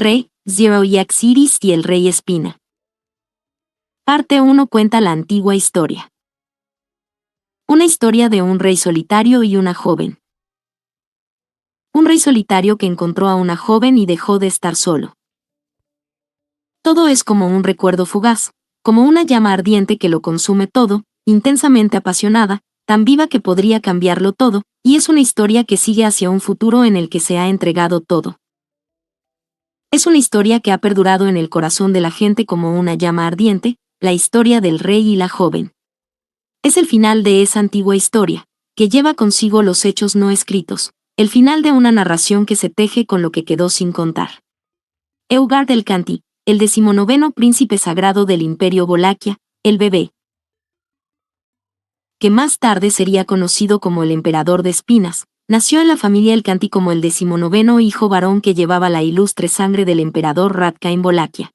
Rey, Zero Yaxiris y el Rey Espina. Parte 1 cuenta la antigua historia. Una historia de un rey solitario y una joven. Un rey solitario que encontró a una joven y dejó de estar solo. Todo es como un recuerdo fugaz, como una llama ardiente que lo consume todo, intensamente apasionada, tan viva que podría cambiarlo todo, y es una historia que sigue hacia un futuro en el que se ha entregado todo. Es una historia que ha perdurado en el corazón de la gente como una llama ardiente, la historia del rey y la joven. Es el final de esa antigua historia, que lleva consigo los hechos no escritos, el final de una narración que se teje con lo que quedó sin contar. Eugard el Canti, el 19º príncipe sagrado del Imperio Wallachia, el bebé, que más tarde sería conocido como el Emperador de Espinas, nació en la familia el Canti como el 19º hijo varón que llevaba la ilustre sangre del emperador Radka en Wallachia.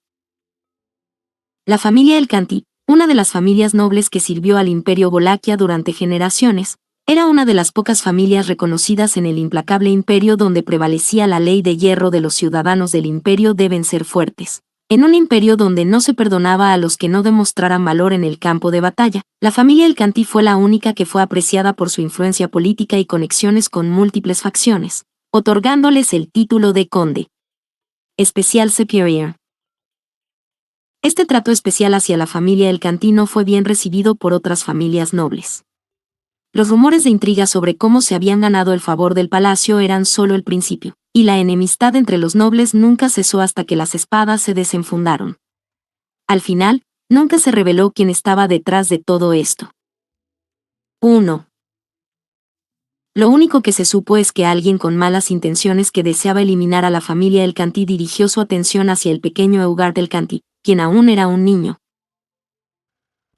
La familia el Canti, una de las familias nobles que sirvió al Imperio Wallachia durante generaciones, era una de las pocas familias reconocidas en el implacable imperio donde prevalecía la ley de hierro de los ciudadanos del imperio deben ser fuertes. En un imperio donde no se perdonaba a los que no demostraran valor en el campo de batalla, la familia el Canti fue la única que fue apreciada por su influencia política y conexiones con múltiples facciones, otorgándoles el título de conde especial superior. Este trato especial hacia la familia el Canti no fue bien recibido por otras familias nobles. Los rumores de intriga sobre cómo se habían ganado el favor del palacio eran solo el principio, y la enemistad entre los nobles nunca cesó hasta que las espadas se desenfundaron. Al final, nunca se reveló quién estaba detrás de todo esto. 1. Lo único que se supo es que alguien con malas intenciones que deseaba eliminar a la familia el Canti dirigió su atención hacia el pequeño Eugard el Canti, quien aún era un niño.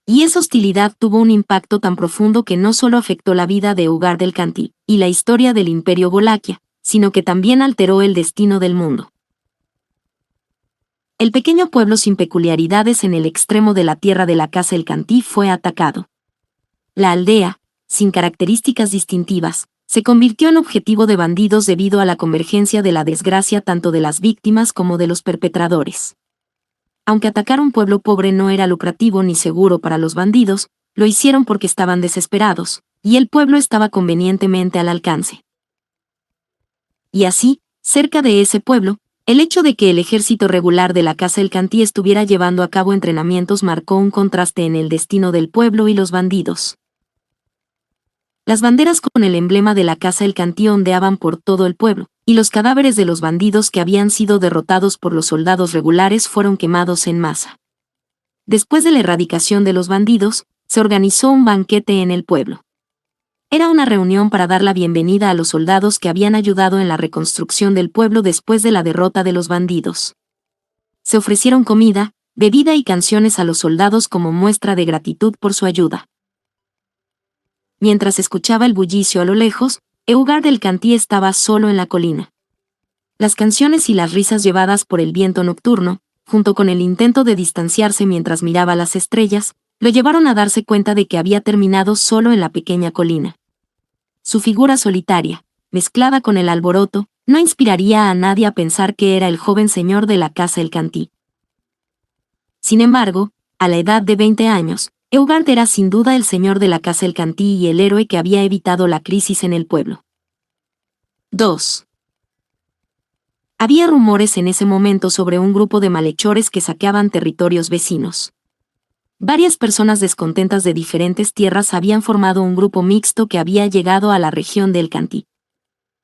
Y esa hostilidad tuvo un impacto tan profundo que no solo afectó la vida de Eugard el Canti y la historia del Imperio Wallachia, sino que también alteró el destino del mundo. El pequeño pueblo sin peculiaridades en el extremo de la tierra de la casa el Canti fue atacado. La aldea, sin características distintivas, se convirtió en objetivo de bandidos debido a la convergencia de la desgracia tanto de las víctimas como de los perpetradores. Aunque atacar un pueblo pobre no era lucrativo ni seguro para los bandidos, lo hicieron porque estaban desesperados, y el pueblo estaba convenientemente al alcance. Y así, cerca de ese pueblo, el hecho de que el ejército regular de la casa el Canti estuviera llevando a cabo entrenamientos marcó un contraste en el destino del pueblo y los bandidos. Las banderas con el emblema de la casa el Canti ondeaban por todo el pueblo, y los cadáveres de los bandidos que habían sido derrotados por los soldados regulares fueron quemados en masa. Después de la erradicación de los bandidos, se organizó un banquete en el pueblo. Era una reunión para dar la bienvenida a los soldados que habían ayudado en la reconstrucción del pueblo después de la derrota de los bandidos. Se ofrecieron comida, bebida y canciones a los soldados como muestra de gratitud por su ayuda. Mientras escuchaba el bullicio a lo lejos, Eugard el Canti estaba solo en la colina. Las canciones y las risas llevadas por el viento nocturno, junto con el intento de distanciarse mientras miraba las estrellas, lo llevaron a darse cuenta de que había terminado solo en la pequeña colina. Su figura solitaria, mezclada con el alboroto, no inspiraría a nadie a pensar que era el joven señor de la casa el Canti. Sin embargo, a la edad de 20 años, Eugard era sin duda el señor de la casa el Canti y el héroe que había evitado la crisis en el pueblo. 2. Había rumores en ese momento sobre un grupo de malhechores que saqueaban territorios vecinos. Varias personas descontentas de diferentes tierras habían formado un grupo mixto que había llegado a la región del Canti.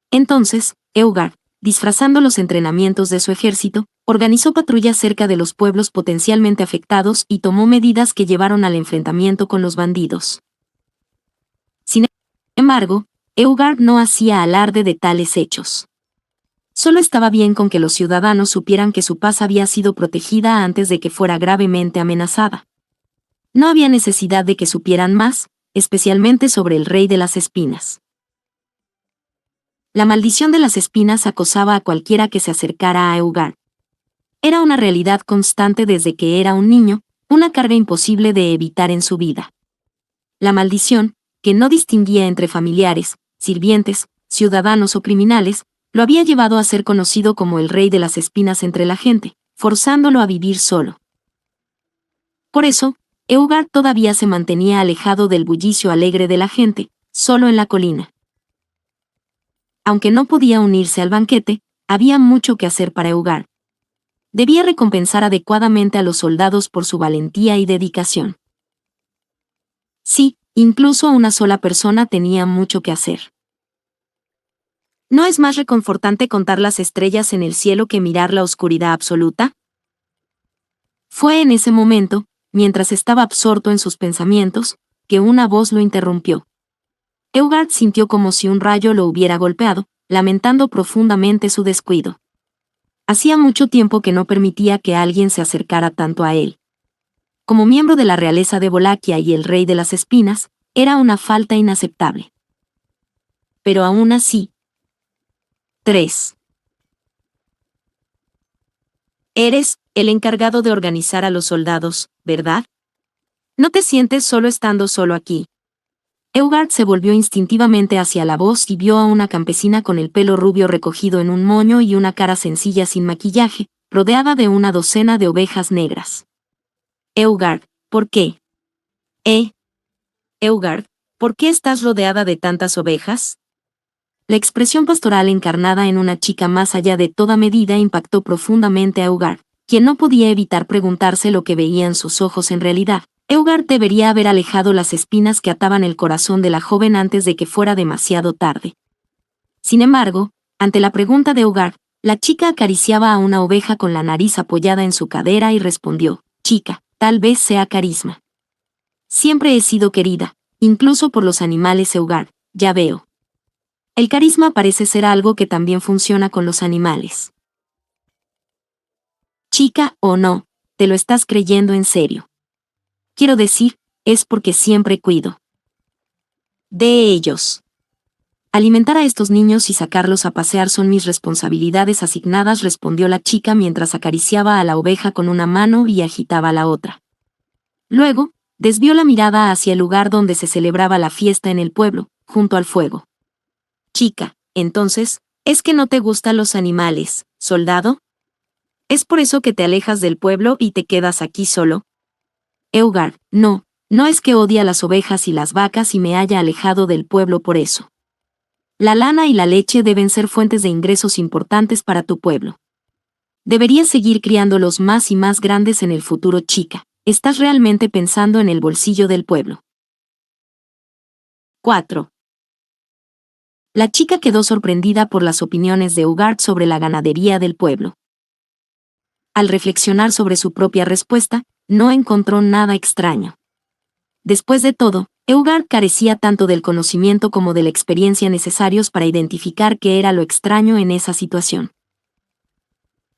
Entonces, Eugard, disfrazando los entrenamientos de su ejército, organizó patrullas cerca de los pueblos potencialmente afectados y tomó medidas que llevaron al enfrentamiento con los bandidos. Sin embargo, Eugard no hacía alarde de tales hechos. Solo estaba bien con que los ciudadanos supieran que su paz había sido protegida antes de que fuera gravemente amenazada. No había necesidad de que supieran más, especialmente sobre el rey de las espinas. La maldición de las espinas acosaba a cualquiera que se acercara a Eugard. Era una realidad constante desde que era un niño, una carga imposible de evitar en su vida. La maldición, que no distinguía entre familiares, sirvientes, ciudadanos o criminales, Lo había llevado a ser conocido como el rey de las espinas entre la gente, forzándolo a vivir solo. Por eso, Eugard todavía se mantenía alejado del bullicio alegre de la gente, solo en la colina. Aunque no podía unirse al banquete, había mucho que hacer para Eugard. Debía recompensar adecuadamente a los soldados por su valentía y dedicación. Sí, incluso una sola persona tenía mucho que hacer. ¿No es más reconfortante contar las estrellas en el cielo que mirar la oscuridad absoluta? Fue en ese momento, mientras estaba absorto en sus pensamientos, que una voz lo interrumpió. Eugard sintió como si un rayo lo hubiera golpeado, lamentando profundamente su descuido. Hacía mucho tiempo que no permitía que alguien se acercara tanto a él. Como miembro de la realeza de Wallachia y el rey de las espinas, era una falta inaceptable. Pero aún así. 3. Eres el encargado de organizar a los soldados, ¿verdad? No te sientes solo estando solo aquí. Eugard se volvió instintivamente hacia la voz y vio a una campesina con el pelo rubio recogido en un moño y una cara sencilla sin maquillaje, rodeada de una docena de ovejas negras. Eugard, ¿por qué? Eugard, ¿por qué estás rodeada de tantas ovejas? La expresión pastoral encarnada en una chica más allá de toda medida impactó profundamente a Eugard, quien no podía evitar preguntarse lo que veían sus ojos en realidad. Eugard debería haber alejado las espinas que ataban el corazón de la joven antes de que fuera demasiado tarde. Sin embargo, ante la pregunta de Eugard, la chica acariciaba a una oveja con la nariz apoyada en su cadera y respondió: chica, tal vez sea carisma. Siempre he sido querida, incluso por los animales, Eugard, ya veo. El carisma parece ser algo que también funciona con los animales. Chica o no, te lo estás creyendo en serio. Quiero decir, es porque siempre cuido de ellos. Alimentar a estos niños y sacarlos a pasear son mis responsabilidades asignadas, respondió la chica mientras acariciaba a la oveja con una mano y agitaba la otra. Luego, desvió la mirada hacia el lugar donde se celebraba la fiesta en el pueblo, junto al fuego. Chica, entonces, ¿es que no te gustan los animales, soldado? ¿Es por eso que te alejas del pueblo y te quedas aquí solo? Eugard, no, no es que odie a las ovejas y las vacas y me haya alejado del pueblo por eso. La lana y la leche deben ser fuentes de ingresos importantes para tu pueblo. Deberías seguir criándolos más y más grandes en el futuro, chica. ¿Estás realmente pensando en el bolsillo del pueblo? 4. La chica quedó sorprendida por las opiniones de Eugard sobre la ganadería del pueblo. Al reflexionar sobre su propia respuesta, no encontró nada extraño. Después de todo, Eugard carecía tanto del conocimiento como de la experiencia necesarios para identificar qué era lo extraño en esa situación.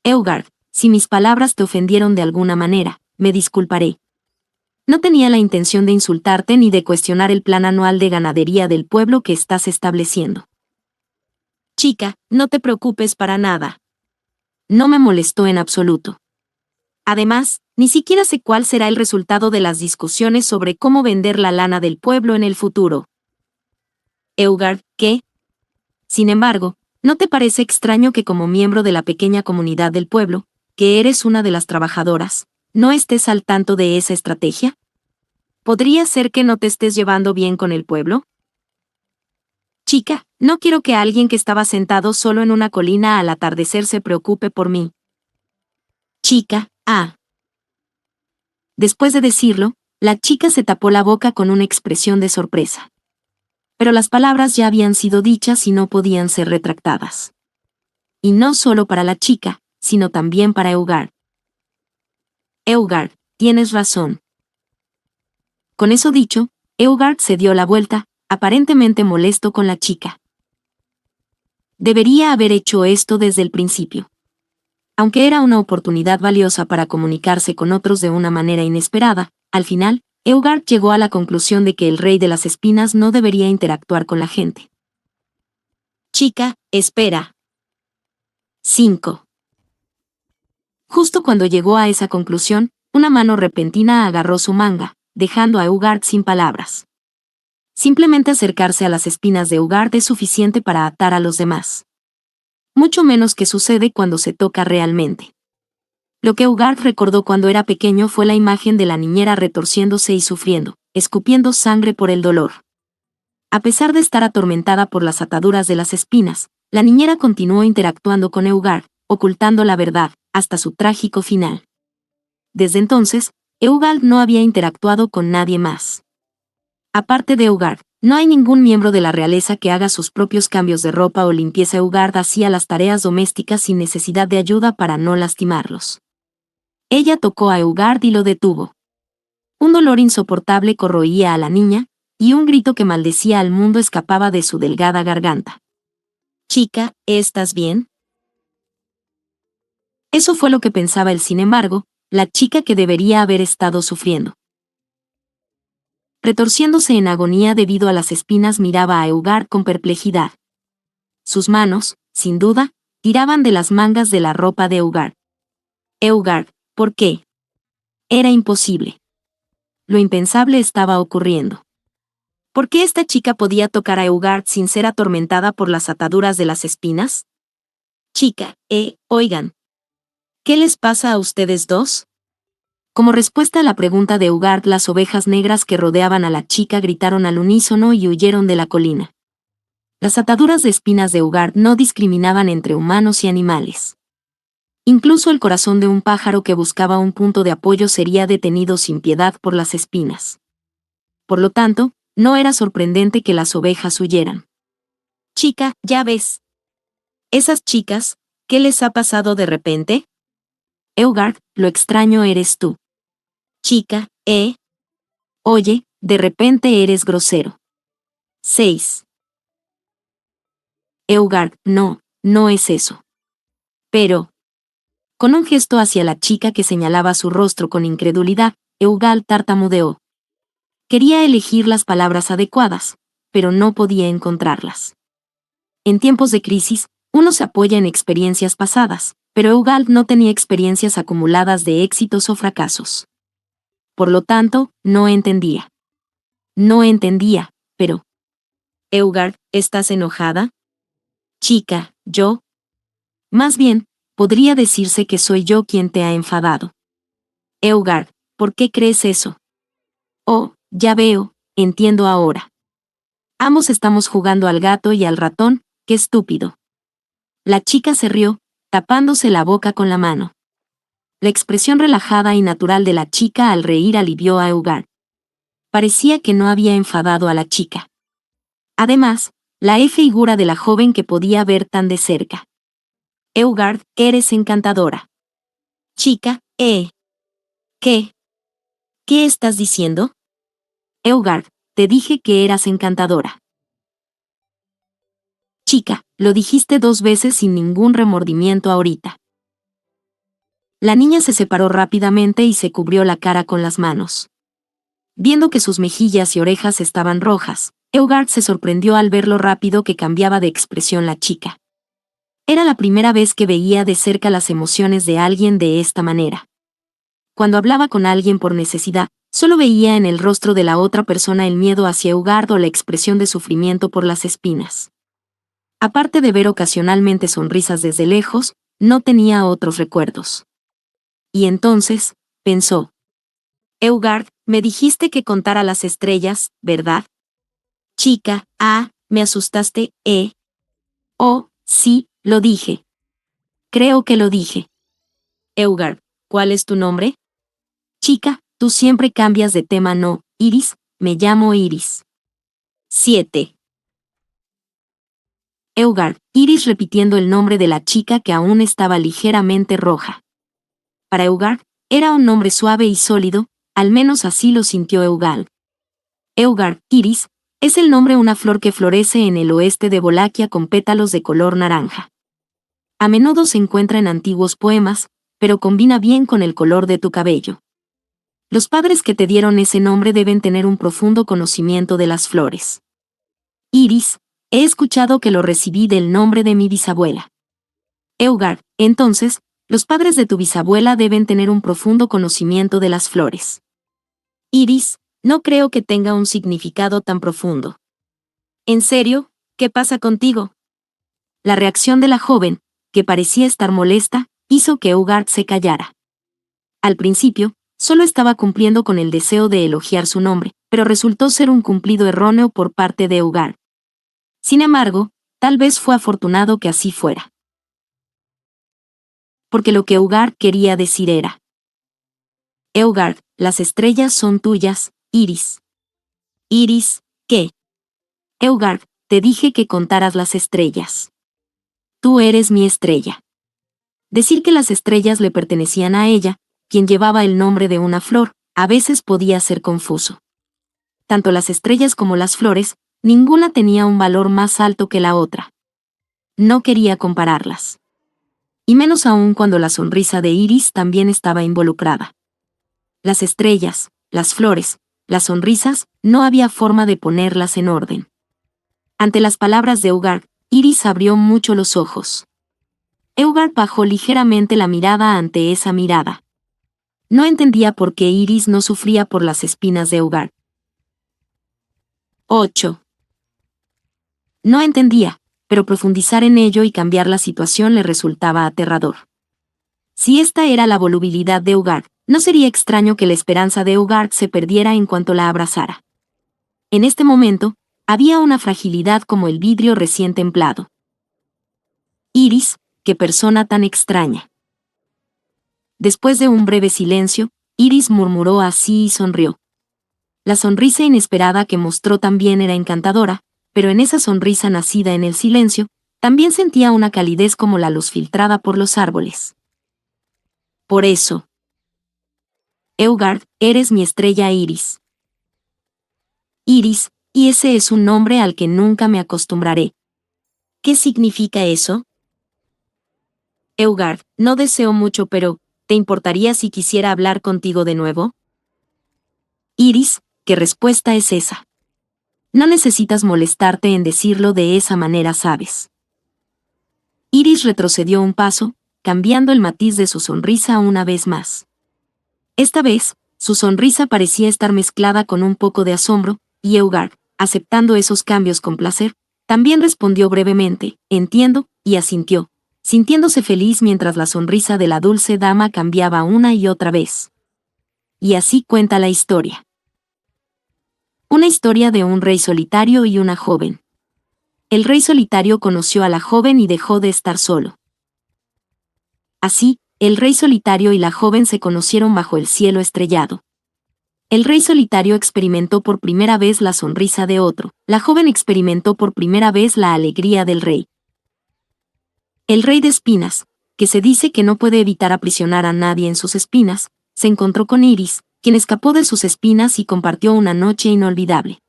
Eugard, si mis palabras te ofendieron de alguna manera, me disculparé. No tenía la intención de insultarte ni de cuestionar el plan anual de ganadería del pueblo que estás estableciendo. Chica, no te preocupes para nada. No me molestó en absoluto. Además, ni siquiera sé cuál será el resultado de las discusiones sobre cómo vender la lana del pueblo en el futuro. Eugard, ¿qué? Sin embargo, ¿no te parece extraño que como miembro de la pequeña comunidad del pueblo, que eres una de las trabajadoras, no estés al tanto de esa estrategia? ¿Podría ser que no te estés llevando bien con el pueblo? Chica, no quiero que alguien que estaba sentado solo en una colina al atardecer se preocupe por mí. Chica, Después de decirlo, la chica se tapó la boca con una expresión de sorpresa. Pero las palabras ya habían sido dichas y no podían ser retractadas. Y no solo para la chica, sino también para Eugard. Eugard, tienes razón. Con eso dicho, Eugard se dio la vuelta, aparentemente molesto con la chica. Debería haber hecho esto desde el principio. Aunque era una oportunidad valiosa para comunicarse con otros de una manera inesperada, al final, Eugard llegó a la conclusión de que el rey de las espinas no debería interactuar con la gente. Chica, espera. 5. Justo cuando llegó a esa conclusión, una mano repentina agarró su manga, dejando a Eugard sin palabras. Simplemente acercarse a las espinas de Eugard es suficiente para atar a los demás. mucho menos que sucede cuando se toca realmente. Lo que Eugard recordó cuando era pequeño fue la imagen de la niñera retorciéndose y sufriendo, escupiendo sangre por el dolor. A pesar de estar atormentada por las ataduras de las espinas, la niñera continuó interactuando con Eugard, ocultando la verdad, hasta su trágico final. Desde entonces, Eugard no había interactuado con nadie más. Aparte de Eugard, no hay ningún miembro de la realeza que haga sus propios cambios de ropa o limpieza. Eugard hacía las tareas domésticas sin necesidad de ayuda para no lastimarlos. Ella tocó a Eugard y lo detuvo. Un dolor insoportable corroía a la niña, y un grito que maldecía al mundo escapaba de su delgada garganta. «Chica, ¿estás bien?» Eso fue lo que pensaba él. Sin embargo, la chica que debería haber estado sufriendo. Retorciéndose en agonía debido a las espinas, miraba a Eugard con perplejidad. Sus manos, sin duda, tiraban de las mangas de la ropa de Eugard. Eugard, ¿por qué? Era imposible. Lo impensable estaba ocurriendo. ¿Por qué esta chica podía tocar a Eugard sin ser atormentada por las ataduras de las espinas? Chica, oigan. ¿Qué les pasa a ustedes dos? Como respuesta a la pregunta de Eugard, las ovejas negras que rodeaban a la chica gritaron al unísono y huyeron de la colina. Las ataduras de espinas de Eugard no discriminaban entre humanos y animales. Incluso el corazón de un pájaro que buscaba un punto de apoyo sería detenido sin piedad por las espinas. Por lo tanto, no era sorprendente que las ovejas huyeran. Chica, ya ves. Esas chicas, ¿qué les ha pasado de repente? Eugard, lo extraño eres tú. Chica, Oye, de repente eres grosero. 6. Eugard, no es eso. Pero, con un gesto hacia la chica que señalaba su rostro con incredulidad, Eugard tartamudeó. Quería elegir las palabras adecuadas, pero no podía encontrarlas. En tiempos de crisis, uno se apoya en experiencias pasadas, pero Eugard no tenía experiencias acumuladas de éxitos o fracasos. Por lo tanto, no entendía. No entendía, pero... Eugard, ¿estás enojada? Chica, ¿yo? Más bien, podría decirse que soy yo quien te ha enfadado. Eugard, ¿por qué crees eso? Oh, ya veo, entiendo ahora. Ambos estamos jugando al gato y al ratón, qué estúpido. La chica se rió, tapándose la boca con la mano. La expresión relajada y natural de la chica al reír alivió a Eugard. Parecía que no había enfadado a la chica. Además, la figura de la joven que podía ver tan de cerca. Eugard, eres encantadora. Chica, ¿qué? ¿Qué estás diciendo? Eugard, te dije que eras encantadora. Chica, lo dijiste 2 veces sin ningún remordimiento ahorita. La niña se separó rápidamente y se cubrió la cara con las manos. Viendo que sus mejillas y orejas estaban rojas, Eugard se sorprendió al ver lo rápido que cambiaba de expresión la chica. Era la primera vez que veía de cerca las emociones de alguien de esta manera. Cuando hablaba con alguien por necesidad, solo veía en el rostro de la otra persona el miedo hacia Eugard o la expresión de sufrimiento por las espinas. Aparte de ver ocasionalmente sonrisas desde lejos, no tenía otros recuerdos. Y entonces, pensó. Eugard, me dijiste que contara las estrellas, ¿verdad? Chica, me asustaste, Oh, sí, lo dije. Creo que lo dije. Eugard, ¿cuál es tu nombre? Chica, tú siempre cambias de tema. No, Iris, me llamo Iris. 7. Eugard, Iris repitiendo el nombre de la chica que aún estaba ligeramente roja. Para Eugard, era un nombre suave y sólido, al menos así lo sintió Eugard. Eugard, Iris, es el nombre de una flor que florece en el oeste de Valaquia con pétalos de color naranja. A menudo se encuentra en antiguos poemas, pero combina bien con el color de tu cabello. Los padres que te dieron ese nombre deben tener un profundo conocimiento de las flores. Iris, he escuchado que lo recibí del nombre de mi bisabuela. Eugard, entonces, los padres de tu bisabuela deben tener un profundo conocimiento de las flores. Iris, no creo que tenga un significado tan profundo. ¿En serio? ¿Qué pasa contigo? La reacción de la joven, que parecía estar molesta, hizo que Eugard se callara. Al principio, solo estaba cumpliendo con el deseo de elogiar su nombre, pero resultó ser un cumplido erróneo por parte de Eugard. Sin embargo, tal vez fue afortunado que así fuera. Porque lo que Eugard quería decir era: Eugard, las estrellas son tuyas, Iris. Iris, ¿qué? Eugard, te dije que contaras las estrellas. Tú eres mi estrella. Decir que las estrellas le pertenecían a ella, quien llevaba el nombre de una flor, a veces podía ser confuso. Tanto las estrellas como las flores, ninguna tenía un valor más alto que la otra. No quería compararlas. Y menos aún cuando la sonrisa de Iris también estaba involucrada. Las estrellas, las flores, las sonrisas, no había forma de ponerlas en orden. Ante las palabras de Eugard, Iris abrió mucho los ojos. Eugard bajó ligeramente la mirada ante esa mirada. No entendía por qué Iris no sufría por las espinas de Eugard. 8. No entendía, pero profundizar en ello y cambiar la situación le resultaba aterrador. Si esta era la volubilidad de Eugard, no sería extraño que la esperanza de Eugard se perdiera en cuanto la abrazara. En este momento, había una fragilidad como el vidrio recién templado. Iris, qué persona tan extraña. Después de un breve silencio, Iris murmuró así y sonrió. La sonrisa inesperada que mostró también era encantadora, pero en esa sonrisa nacida en el silencio, también sentía una calidez como la luz filtrada por los árboles. Por eso, Eugard, eres mi estrella Iris. Iris, y ese es un nombre al que nunca me acostumbraré. ¿Qué significa eso? Eugard, no deseo mucho, pero ¿te importaría si quisiera hablar contigo de nuevo? Iris, ¿qué respuesta es esa? No necesitas molestarte en decirlo de esa manera, ¿sabes? Iris retrocedió un paso, cambiando el matiz de su sonrisa una vez más. Esta vez, su sonrisa parecía estar mezclada con un poco de asombro, y Eugard, aceptando esos cambios con placer, también respondió brevemente, entiendo, y asintió, sintiéndose feliz mientras la sonrisa de la dulce dama cambiaba una y otra vez. Y así cuenta la historia. Una historia de un rey solitario y una joven. El rey solitario conoció a la joven y dejó de estar solo. Así, el rey solitario y la joven se conocieron bajo el cielo estrellado. El rey solitario experimentó por primera vez la sonrisa de otro, la joven experimentó por primera vez la alegría del rey. El rey de espinas, que se dice que no puede evitar aprisionar a nadie en sus espinas, se encontró con Iris, quien escapó de sus espinas y compartió una noche inolvidable.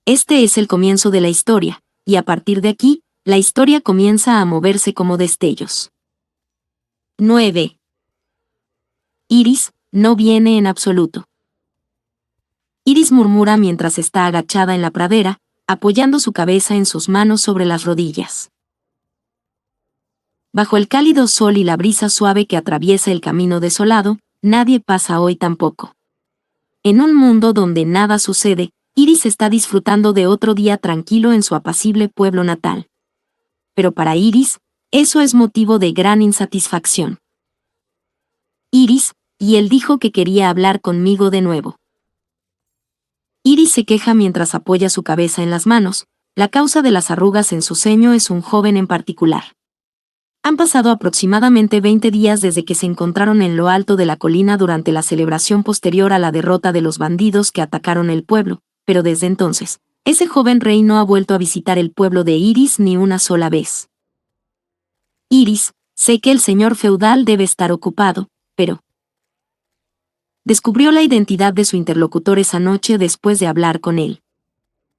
Este es el comienzo de la historia, y a partir de aquí, la historia comienza a moverse como destellos. 9. Iris, no viene en absoluto. Iris murmura mientras está agachada en la pradera, apoyando su cabeza en sus manos sobre las rodillas. Bajo el cálido sol y la brisa suave que atraviesa el camino desolado, nadie pasa hoy tampoco. En un mundo donde nada sucede, Iris está disfrutando de otro día tranquilo en su apacible pueblo natal. Pero para Iris, eso es motivo de gran insatisfacción. Iris, y él dijo que quería hablar conmigo de nuevo. Iris se queja mientras apoya su cabeza en las manos, la causa de las arrugas en su ceño es un joven en particular. Han pasado aproximadamente 20 días desde que se encontraron en lo alto de la colina durante la celebración posterior a la derrota de los bandidos que atacaron el pueblo, pero desde entonces, ese joven rey no ha vuelto a visitar el pueblo de Iris ni una sola vez. Iris, sé que el señor feudal debe estar ocupado, pero... Descubrió la identidad de su interlocutor esa noche después de hablar con él.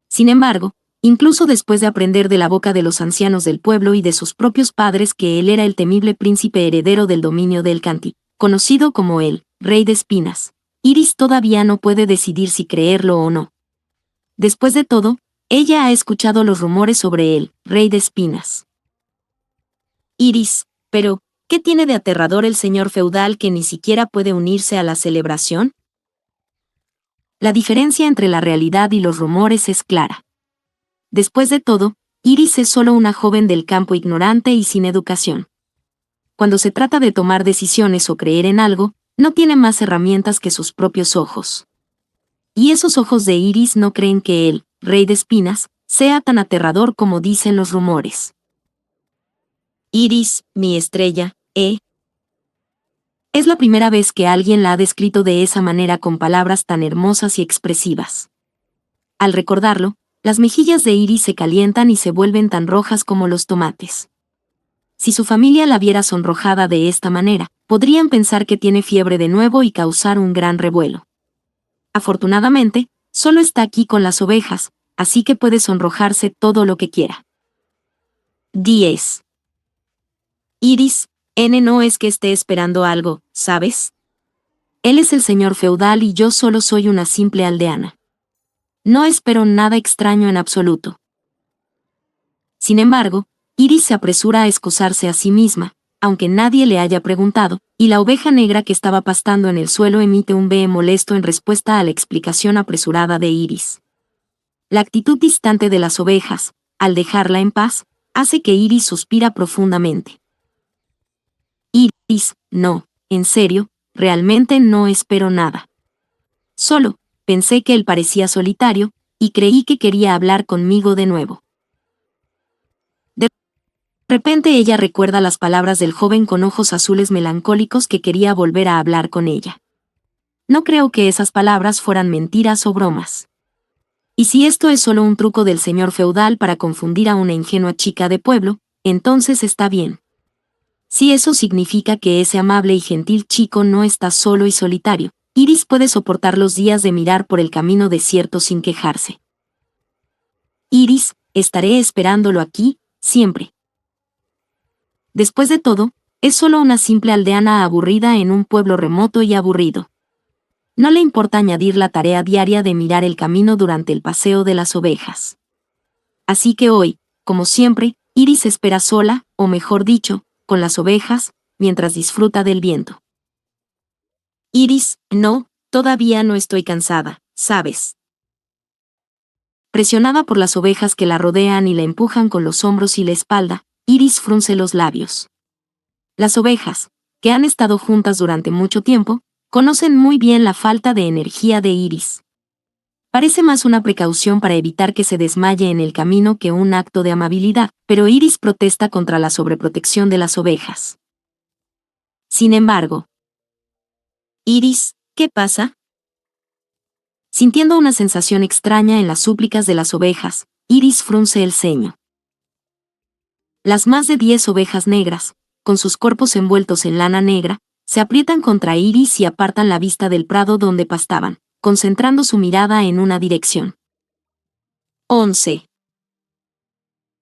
Sin embargo, incluso después de aprender de la boca de los ancianos del pueblo y de sus propios padres que él era el temible príncipe heredero del dominio del Canti, conocido como el Rey de Espinas, Iris todavía no puede decidir si creerlo o no. Después de todo, ella ha escuchado los rumores sobre el Rey de Espinas. Iris, pero, ¿qué tiene de aterrador el señor feudal que ni siquiera puede unirse a la celebración? La diferencia entre la realidad y los rumores es clara. Después de todo, Iris es solo una joven del campo ignorante y sin educación. Cuando se trata de tomar decisiones o creer en algo, no tiene más herramientas que sus propios ojos. Y esos ojos de Iris no creen que el rey de espinas sea tan aterrador como dicen los rumores. Iris, mi estrella, es la primera vez que alguien la ha descrito de esa manera con palabras tan hermosas y expresivas. Al recordarlo, las mejillas de Iris se calientan y se vuelven tan rojas como los tomates. Si su familia la viera sonrojada de esta manera, podrían pensar que tiene fiebre de nuevo y causar un gran revuelo. Afortunadamente, solo está aquí con las ovejas, así que puede sonrojarse todo lo que quiera. 10. Iris, no es que esté esperando algo, ¿sabes? Él es el señor feudal y yo solo soy una simple aldeana. No espero nada extraño en absoluto. Sin embargo, Iris se apresura a excusarse a sí misma, aunque nadie le haya preguntado, y la oveja negra que estaba pastando en el suelo emite un bee molesto en respuesta a la explicación apresurada de Iris. La actitud distante de las ovejas, al dejarla en paz, hace que Iris suspira profundamente. Iris, no, en serio, realmente no espero nada. Solo, pensé que él parecía solitario, y creí que quería hablar conmigo de nuevo. De repente ella recuerda las palabras del joven con ojos azules melancólicos que quería volver a hablar con ella. No creo que esas palabras fueran mentiras o bromas. Y si esto es solo un truco del señor feudal para confundir a una ingenua chica de pueblo, entonces está bien. Si eso significa que ese amable y gentil chico no está solo y solitario, Iris puede soportar los días de mirar por el camino desierto sin quejarse. Iris, estaré esperándolo aquí, siempre. Después de todo, es solo una simple aldeana aburrida en un pueblo remoto y aburrido. No le importa añadir la tarea diaria de mirar el camino durante el paseo de las ovejas. Así que hoy, como siempre, Iris espera sola, o mejor dicho, con las ovejas, mientras disfruta del viento. Iris, no, todavía no estoy cansada, ¿sabes? Presionada por las ovejas que la rodean y la empujan con los hombros y la espalda, Iris frunce los labios. Las ovejas, que han estado juntas durante mucho tiempo, conocen muy bien la falta de energía de Iris. Parece más una precaución para evitar que se desmaye en el camino que un acto de amabilidad, pero Iris protesta contra la sobreprotección de las ovejas. Sin embargo, Iris, ¿qué pasa? Sintiendo una sensación extraña en las súplicas de las ovejas, Iris frunce el ceño. Las más de 10 ovejas negras, con sus cuerpos envueltos en lana negra, se aprietan contra Iris y apartan la vista del prado donde pastaban, concentrando su mirada en una dirección. 11.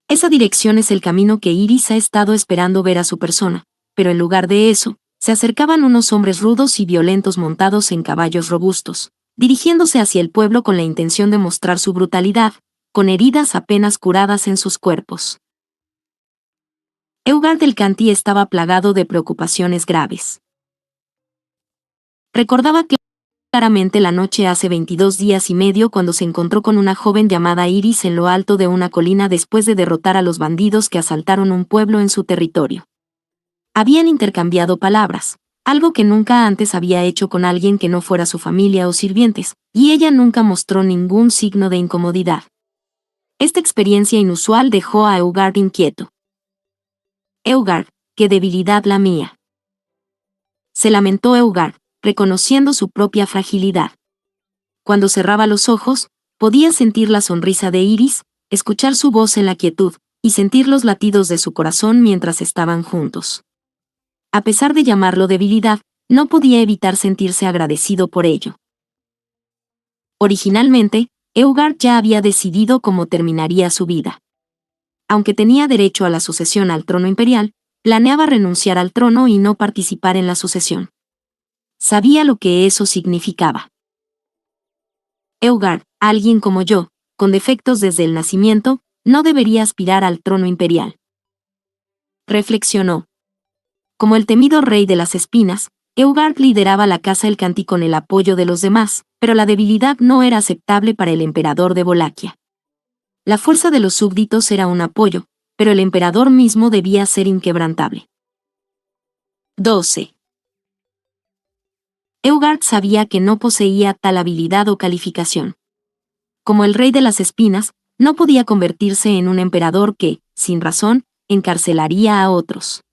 Esa dirección es el camino que Iris ha estado esperando ver a su persona, pero en lugar de eso, se acercaban unos hombres rudos y violentos montados en caballos robustos, dirigiéndose hacia el pueblo con la intención de mostrar su brutalidad, con heridas apenas curadas en sus cuerpos. Eugard del Canti estaba plagado de preocupaciones graves. Recordaba claramente la noche hace 22 días y medio cuando se encontró con una joven llamada Iris en lo alto de una colina después de derrotar a los bandidos que asaltaron un pueblo en su territorio. Habían intercambiado palabras, algo que nunca antes había hecho con alguien que no fuera su familia o sirvientes, y ella nunca mostró ningún signo de incomodidad. Esta experiencia inusual dejó a Eugard inquieto. Eugard, qué debilidad la mía. Se lamentó Eugard, reconociendo su propia fragilidad. Cuando cerraba los ojos, podía sentir la sonrisa de Iris, escuchar su voz en la quietud, y sentir los latidos de su corazón mientras estaban juntos. A pesar de llamarlo debilidad, no podía evitar sentirse agradecido por ello. Originalmente, Eugard ya había decidido cómo terminaría su vida. Aunque tenía derecho a la sucesión al trono imperial, planeaba renunciar al trono y no participar en la sucesión. Sabía lo que eso significaba. Eugard, alguien como yo, con defectos desde el nacimiento, no debería aspirar al trono imperial. Reflexionó. Como el temido rey de las espinas, Eugard lideraba la casa El Canti con el apoyo de los demás, pero la debilidad no era aceptable para el emperador de Wolaquia. La fuerza de los súbditos era un apoyo, pero el emperador mismo debía ser inquebrantable. 12. Eugard sabía que no poseía tal habilidad o calificación. Como el rey de las espinas, no podía convertirse en un emperador que, sin razón, encarcelaría a otros.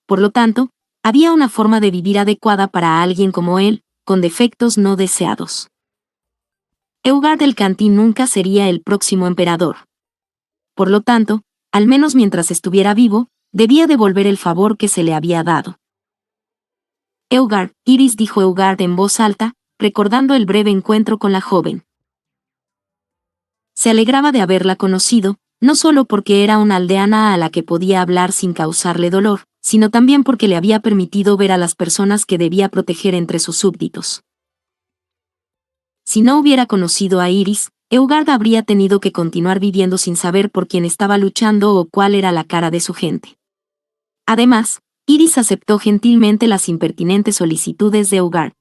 Por lo tanto, había una forma de vivir adecuada para alguien como él, con defectos no deseados. Eugard el Cantí nunca sería el próximo emperador. Por lo tanto, al menos mientras estuviera vivo, debía devolver el favor que se le había dado. Eugard, Iris, dijo Eugard en voz alta, recordando el breve encuentro con la joven. Se alegraba de haberla conocido, no solo porque era una aldeana a la que podía hablar sin causarle dolor, sino también porque le había permitido ver a las personas que debía proteger entre sus súbditos. Si no hubiera conocido a Iris, Eugard habría tenido que continuar viviendo sin saber por quién estaba luchando o cuál era la cara de su gente. Además, Iris aceptó gentilmente las impertinentes solicitudes de Eugard.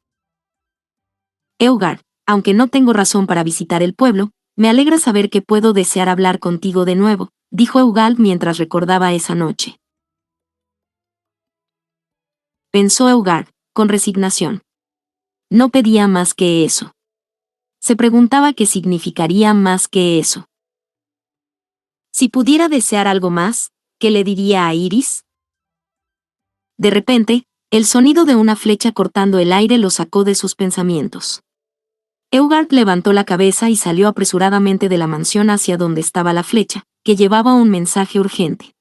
Eugard, aunque no tengo razón para visitar el pueblo, me alegra saber que puedo desear hablar contigo de nuevo, dijo Eugard mientras recordaba esa noche. Pensó Eugard, con resignación. No pedía más que eso. Se preguntaba qué significaría más que eso. Si pudiera desear algo más, ¿qué le diría a Iris? De repente, el sonido de una flecha cortando el aire lo sacó de sus pensamientos. Eugard levantó la cabeza y salió apresuradamente de la mansión hacia donde estaba la flecha, que llevaba un mensaje urgente.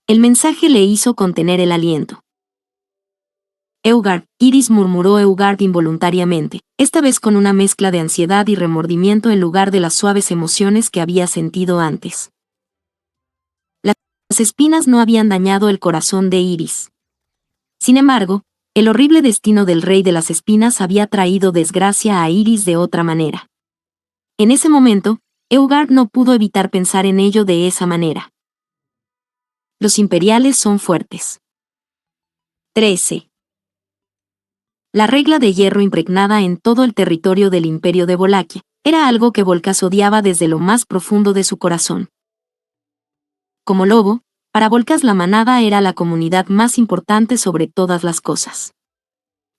El mensaje le hizo contener el aliento. Eugard, Iris, murmuró Eugard involuntariamente, esta vez con una mezcla de ansiedad y remordimiento en lugar de las suaves emociones que había sentido antes. Las espinas no habían dañado el corazón de Iris. Sin embargo, el horrible destino del rey de las espinas había traído desgracia a Iris de otra manera. En ese momento, Eugard no pudo evitar pensar en ello de esa manera. Los imperiales son fuertes. 13. La regla de hierro impregnada en todo el territorio del imperio de Wolaquia era algo que Volcas odiaba desde lo más profundo de su corazón. Como lobo, para Volcas la manada era la comunidad más importante sobre todas las cosas.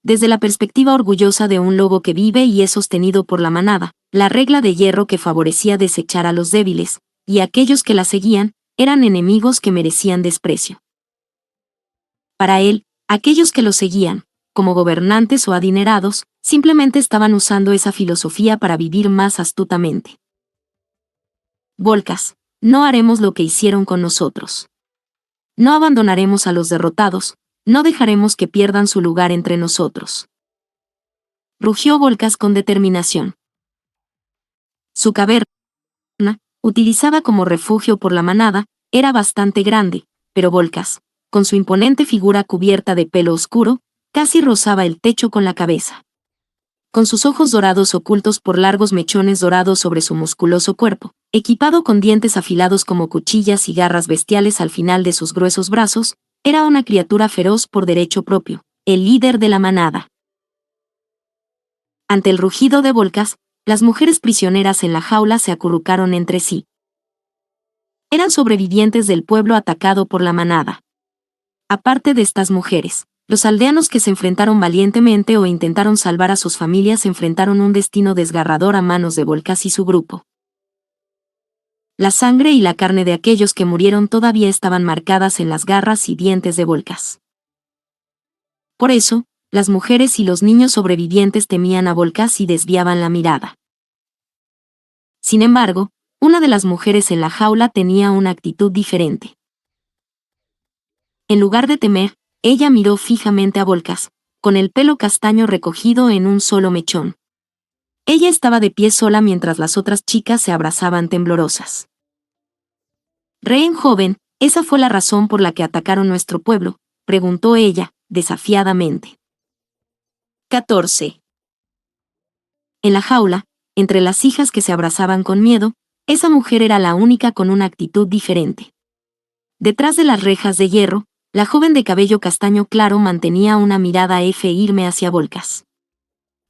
Desde la perspectiva orgullosa de un lobo que vive y es sostenido por la manada, la regla de hierro que favorecía desechar a los débiles, y aquellos que la seguían, eran enemigos que merecían desprecio. Para él, aquellos que lo seguían, como gobernantes o adinerados, simplemente estaban usando esa filosofía para vivir más astutamente. Volcas, no haremos lo que hicieron con nosotros. No abandonaremos a los derrotados, no dejaremos que pierdan su lugar entre nosotros. Rugió Volcas con determinación. Su caverna, utilizada como refugio por la manada, era bastante grande, pero Volcas, con su imponente figura cubierta de pelo oscuro, casi rozaba el techo con la cabeza. Con sus ojos dorados ocultos por largos mechones dorados sobre su musculoso cuerpo, equipado con dientes afilados como cuchillas y garras bestiales al final de sus gruesos brazos, era una criatura feroz por derecho propio, el líder de la manada. Ante el rugido de Volcas, las mujeres prisioneras en la jaula se acurrucaron entre sí. Eran sobrevivientes del pueblo atacado por la manada. Aparte de estas mujeres, los aldeanos que se enfrentaron valientemente o intentaron salvar a sus familias enfrentaron un destino desgarrador a manos de Volcas y su grupo. La sangre y la carne de aquellos que murieron todavía estaban marcadas en las garras y dientes de Volcas. Por eso, las mujeres y los niños sobrevivientes temían a Volcas y desviaban la mirada. Sin embargo, una de las mujeres en la jaula tenía una actitud diferente. En lugar de temer, ella miró fijamente a Volcas, con el pelo castaño recogido en un solo mechón. Ella estaba de pie sola mientras las otras chicas se abrazaban temblorosas. Rehén joven, ¿esa fue la razón por la que atacaron nuestro pueblo?, preguntó ella, desafiadamente. 14. En la jaula, entre las hijas que se abrazaban con miedo, esa mujer era la única con una actitud diferente. Detrás de las rejas de hierro, la joven de cabello castaño claro mantenía una mirada firme hacia Volcas.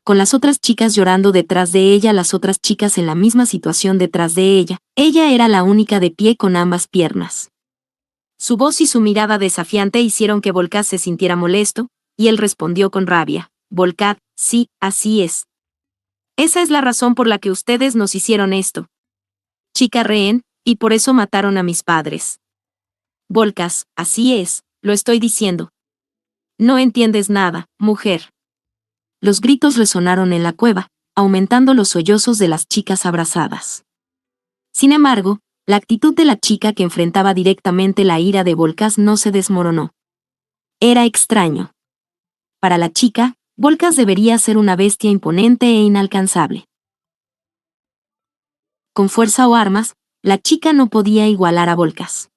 con las otras chicas llorando detrás de ella, las otras chicas en la misma situación detrás de ella. Ella era la única de pie con ambas piernas. Su voz y su mirada desafiante hicieron que Volcás se sintiera molesto, y él respondió con rabia: Volcad, sí, así es. Esa es la razón por la que ustedes nos hicieron esto. Chica rehén, y por eso mataron a mis padres. Volcás, así es, lo estoy diciendo. No entiendes nada, mujer. Los gritos resonaron en la cueva, aumentando los sollozos de las chicas abrazadas. Sin embargo, la actitud de la chica que enfrentaba directamente la ira de Volcás no se desmoronó. Era extraño. Para la chica, Volcás debería ser una bestia imponente e inalcanzable. Con fuerza o armas, la chica no podía igualar a Volcás.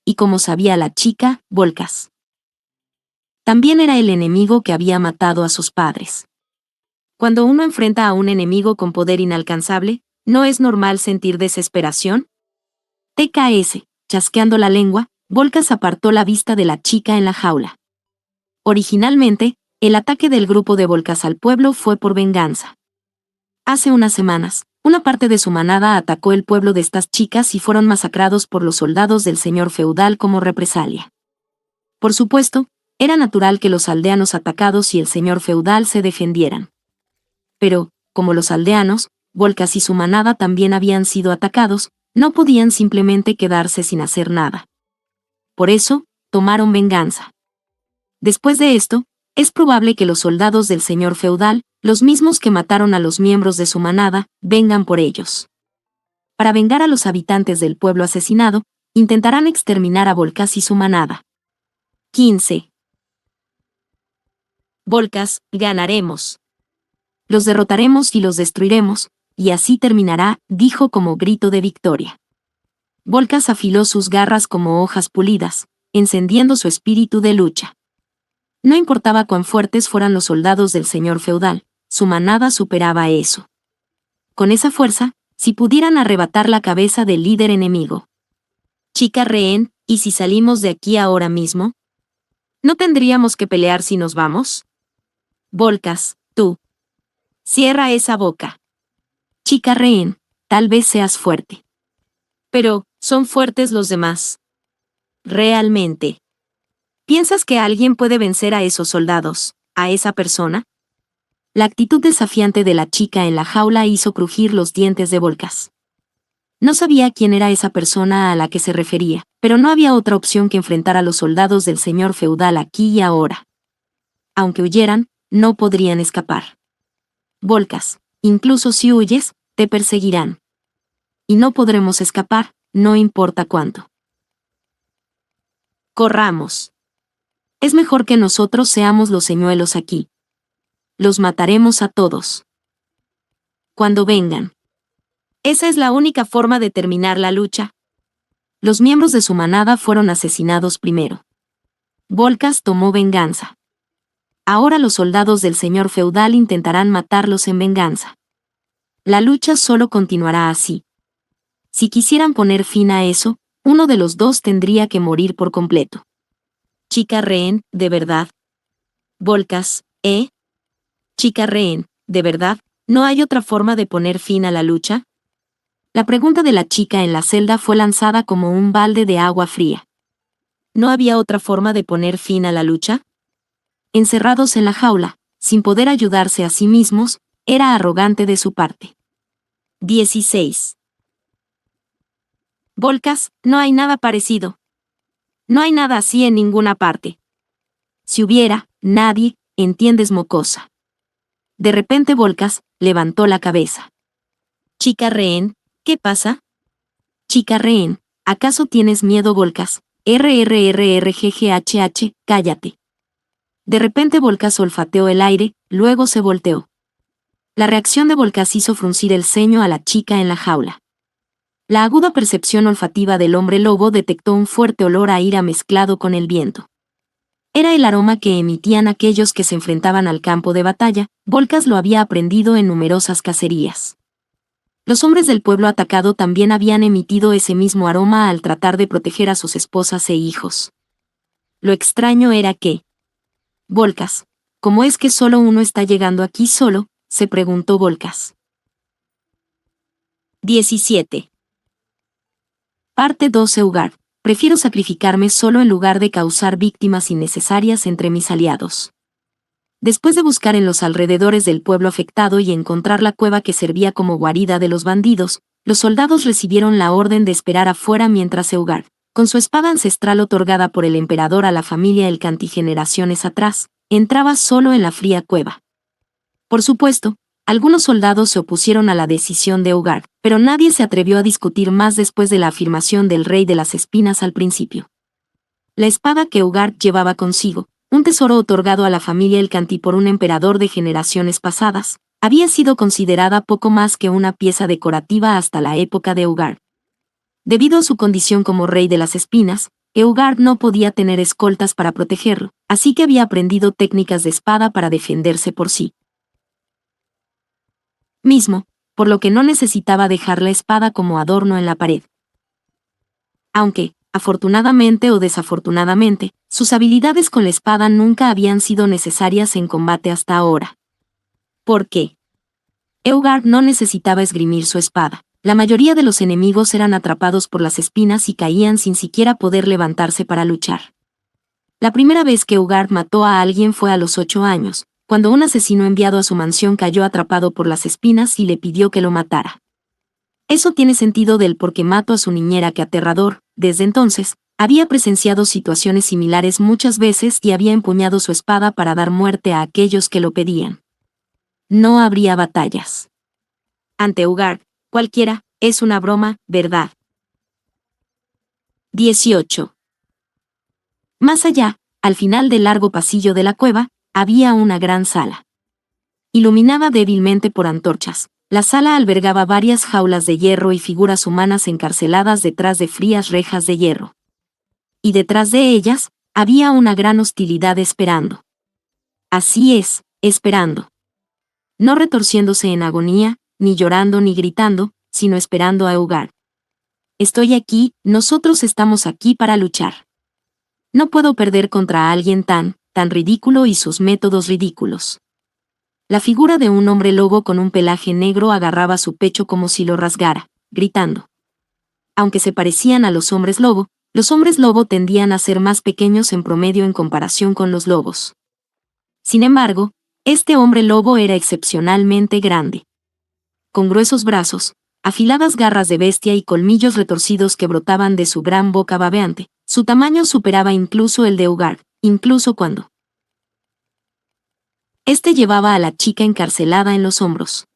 Y como sabía la chica, Volcás también era el enemigo que había matado a sus padres. Cuando uno enfrenta a un enemigo con poder inalcanzable, ¿no es normal sentir desesperación? TKS, chasqueando la lengua, Volcás apartó la vista de la chica en la jaula. Originalmente, el ataque del grupo de Volcás al pueblo fue por venganza. Hace unas semanas, una parte de su manada atacó el pueblo de estas chicas y fueron masacrados por los soldados del señor feudal como represalia. Por supuesto, era natural que los aldeanos atacados y el señor feudal se defendieran. Pero, como los aldeanos, Volcás y su manada también habían sido atacados, no podían simplemente quedarse sin hacer nada. Por eso, tomaron venganza. Después de esto, es probable que los soldados del señor feudal, los mismos que mataron a los miembros de su manada, vengan por ellos. Para vengar a los habitantes del pueblo asesinado, intentarán exterminar a Volcás y su manada. 15. Volcás, ganaremos. Los derrotaremos y los destruiremos, y así terminará, dijo como grito de victoria. Volcás afiló sus garras como hojas pulidas, encendiendo su espíritu de lucha. No importaba cuán fuertes fueran los soldados del señor feudal, su manada superaba eso. Con esa fuerza, si pudieran arrebatar la cabeza del líder enemigo. Chica rehén, ¿y si salimos de aquí ahora mismo? ¿No tendríamos que pelear si nos vamos? Volcás, tú. Cierra esa boca. Chica rehén, tal vez seas fuerte. Pero, ¿son fuertes los demás? ¿Realmente? ¿Piensas que alguien puede vencer a esos soldados, a esa persona? La actitud desafiante de la chica en la jaula hizo crujir los dientes de Volcás. No sabía quién era esa persona a la que se refería, pero no había otra opción que enfrentar a los soldados del señor feudal aquí y ahora. Aunque huyeran, no podrían escapar. Volcás, incluso si huyes, te perseguirán. Y no podremos escapar, no importa cuánto. Corramos. Es mejor que nosotros seamos los señuelos aquí. Los mataremos a todos. Cuando vengan. Esa es la única forma de terminar la lucha. Los miembros de su manada fueron asesinados primero. Volcás tomó venganza. Ahora los soldados del señor feudal intentarán matarlos en venganza. La lucha solo continuará así. Si quisieran poner fin a eso, uno de los dos tendría que morir por completo. Chica rehén, ¿de verdad? Volcás, ¿eh? Chica rehén, ¿de verdad, no hay otra forma de poner fin a la lucha? La pregunta de la chica en la celda fue lanzada como un balde de agua fría. ¿No había otra forma de poner fin a la lucha? Encerrados en la jaula, sin poder ayudarse a sí mismos, era arrogante de su parte. 16. Volcás, no hay nada parecido. No hay nada así en ninguna parte. Si hubiera, nadie, entiendes mocosa. De repente Volcás levantó la cabeza. Chica rehén, ¿qué pasa? Chica rehén, ¿acaso tienes miedo Volcás? RRRRGGHH, cállate. De repente Volcás olfateó el aire, luego se volteó. La reacción de Volcás hizo fruncir el ceño a la chica en la jaula. La aguda percepción olfativa del hombre lobo detectó un fuerte olor a ira mezclado con el viento. Era el aroma que emitían aquellos que se enfrentaban al campo de batalla. Volcás lo había aprendido en numerosas cacerías. Los hombres del pueblo atacado también habían emitido ese mismo aroma al tratar de proteger a sus esposas e hijos. Lo extraño era que Volcás, ¿cómo es que solo uno está llegando aquí solo?, se preguntó Volcas. 17. Parte 2. Eugard. Prefiero sacrificarme solo en lugar de causar víctimas innecesarias entre mis aliados. Después de buscar en los alrededores del pueblo afectado y encontrar la cueva que servía como guarida de los bandidos, los soldados recibieron la orden de esperar afuera mientras Eugard, con su espada ancestral otorgada por el emperador a la familia Elcanti generaciones atrás, entraba solo en la fría cueva. Por supuesto, algunos soldados se opusieron a la decisión de Eugard, pero nadie se atrevió a discutir más después de la afirmación del rey de las espinas al principio. La espada que Eugard llevaba consigo, un tesoro otorgado a la familia Elcanti por un emperador de generaciones pasadas, había sido considerada poco más que una pieza decorativa hasta la época de Eugard. Debido a su condición como rey de las espinas, Eugard no podía tener escoltas para protegerlo, así que había aprendido técnicas de espada para defenderse por sí mismo, por lo que no necesitaba dejar la espada como adorno en la pared. Aunque, afortunadamente o desafortunadamente, sus habilidades con la espada nunca habían sido necesarias en combate hasta ahora. ¿Por qué? Eugard no necesitaba esgrimir su espada. La mayoría de los enemigos eran atrapados por las espinas y caían sin siquiera poder levantarse para luchar. La primera vez que Eugard mató a alguien fue a los 8 años, cuando un asesino enviado a su mansión cayó atrapado por las espinas y le pidió que lo matara. Eso tiene sentido del por qué mató a su niñera, que aterrador. Desde entonces, había presenciado situaciones similares muchas veces y había empuñado su espada para dar muerte a aquellos que lo pedían. No habría batallas. Ante Eugard, cualquiera, es una broma, ¿verdad? 18. Más allá, al final del largo pasillo de la cueva, había una gran sala. Iluminada débilmente por antorchas, la sala albergaba varias jaulas de hierro y figuras humanas encarceladas detrás de frías rejas de hierro. Y detrás de ellas, había una gran hostilidad esperando. Así es, esperando. No retorciéndose en agonía, ni llorando ni gritando, sino esperando a Eugard. Estoy aquí, nosotros estamos aquí para luchar. No puedo perder contra alguien tan ridículo y sus métodos ridículos. La figura de un hombre lobo con un pelaje negro agarraba su pecho como si lo rasgara, gritando. Aunque se parecían a los hombres lobo tendían a ser más pequeños en promedio en comparación con los lobos. Sin embargo, este hombre lobo era excepcionalmente grande. Con gruesos brazos, afiladas garras de bestia y colmillos retorcidos que brotaban de su gran boca babeante, su tamaño superaba incluso el de Eugard, incluso cuando este llevaba a la chica encarcelada en los hombros.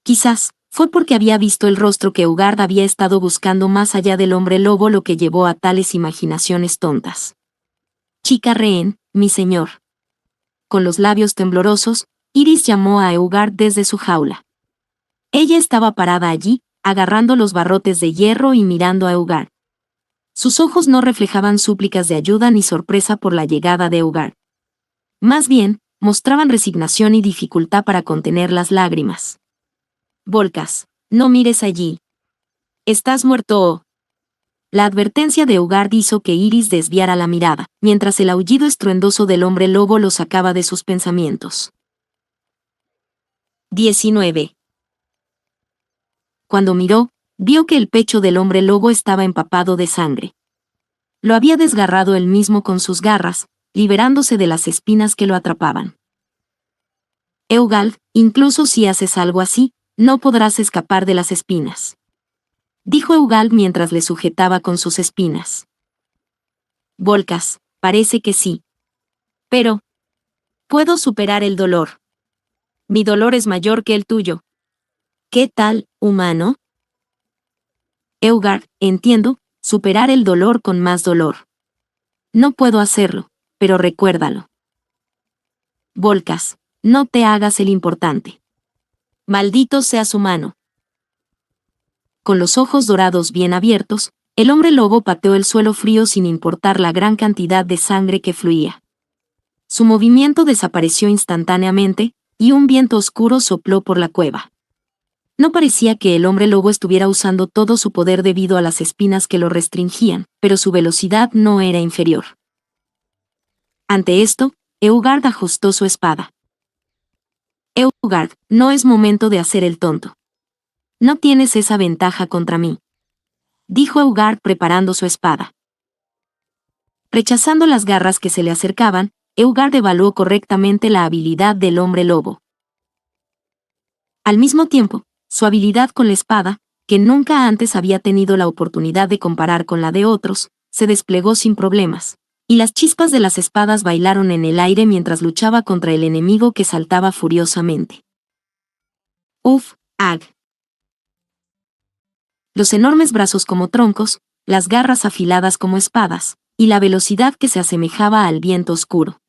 Quizás, fue porque había visto el rostro que Eugard había estado buscando más allá del hombre lobo lo que llevó a tales imaginaciones tontas. Chica rehén, mi señor. Con los labios temblorosos, Iris llamó a Eugard desde su jaula. Ella estaba parada allí, agarrando los barrotes de hierro y mirando a Eugard. Sus ojos no reflejaban súplicas de ayuda ni sorpresa por la llegada de Eugard. Más bien, mostraban resignación y dificultad para contener las lágrimas. Volcas, no mires allí. Estás muerto. La advertencia de Eugard hizo que Iris desviara la mirada, mientras el aullido estruendoso del hombre lobo lo sacaba de sus pensamientos. 19. Cuando miró, vio que el pecho del hombre lobo estaba empapado de sangre. Lo había desgarrado él mismo con sus garras, liberándose de las espinas que lo atrapaban. Eugald, incluso si haces algo así, no podrás escapar de las espinas. Dijo Eugald mientras le sujetaba con sus espinas. Volcas, parece que sí. Pero puedo superar el dolor. Mi dolor es mayor que el tuyo. ¿Qué tal, humano? Eugard, entiendo, superar el dolor con más dolor. No puedo hacerlo, pero recuérdalo. Volcas, no te hagas el importante. Maldito sea su mano. Con los ojos dorados bien abiertos, el hombre lobo pateó el suelo frío sin importar la gran cantidad de sangre que fluía. Su movimiento desapareció instantáneamente, y un viento oscuro sopló por la cueva. No parecía que el hombre lobo estuviera usando todo su poder debido a las espinas que lo restringían, pero su velocidad no era inferior. Ante esto, Eugard ajustó su espada. Eugard, no es momento de hacer el tonto. No tienes esa ventaja contra mí, dijo Eugard preparando su espada. Rechazando las garras que se le acercaban, Eugard evaluó correctamente la habilidad del hombre lobo. Al mismo tiempo, su habilidad con la espada, que nunca antes había tenido la oportunidad de comparar con la de otros, se desplegó sin problemas, y las chispas de las espadas bailaron en el aire mientras luchaba contra el enemigo que saltaba furiosamente. Uf, ag. Los enormes brazos como troncos, las garras afiladas como espadas, y la velocidad que se asemejaba al viento oscuro.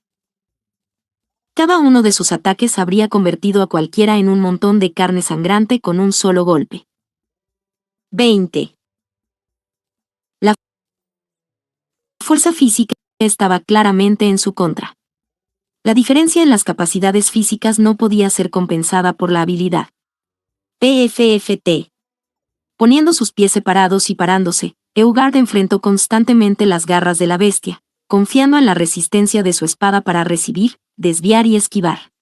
Cada uno de sus ataques habría convertido a cualquiera en un montón de carne sangrante con un solo golpe. 20. La fuerza física estaba claramente en su contra. La diferencia en las capacidades físicas no podía ser compensada por la habilidad. PFFT. Poniendo sus pies separados y parándose, Eugard enfrentó constantemente las garras de la bestia, confiando en la resistencia de su espada para recibir, desviar y esquivar.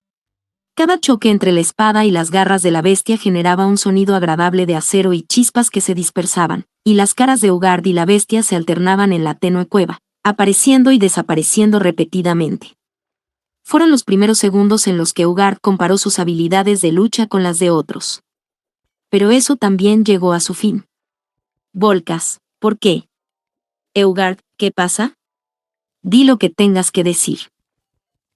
Cada choque entre la espada y las garras de la bestia generaba un sonido agradable de acero y chispas que se dispersaban, y las caras de Eugard y la bestia se alternaban en la tenue cueva, apareciendo y desapareciendo repetidamente. Fueron los primeros segundos en los que Eugard comparó sus habilidades de lucha con las de otros. Pero eso también llegó a su fin. Volcas, ¿por qué? Eugard, ¿qué pasa? Di lo que tengas que decir.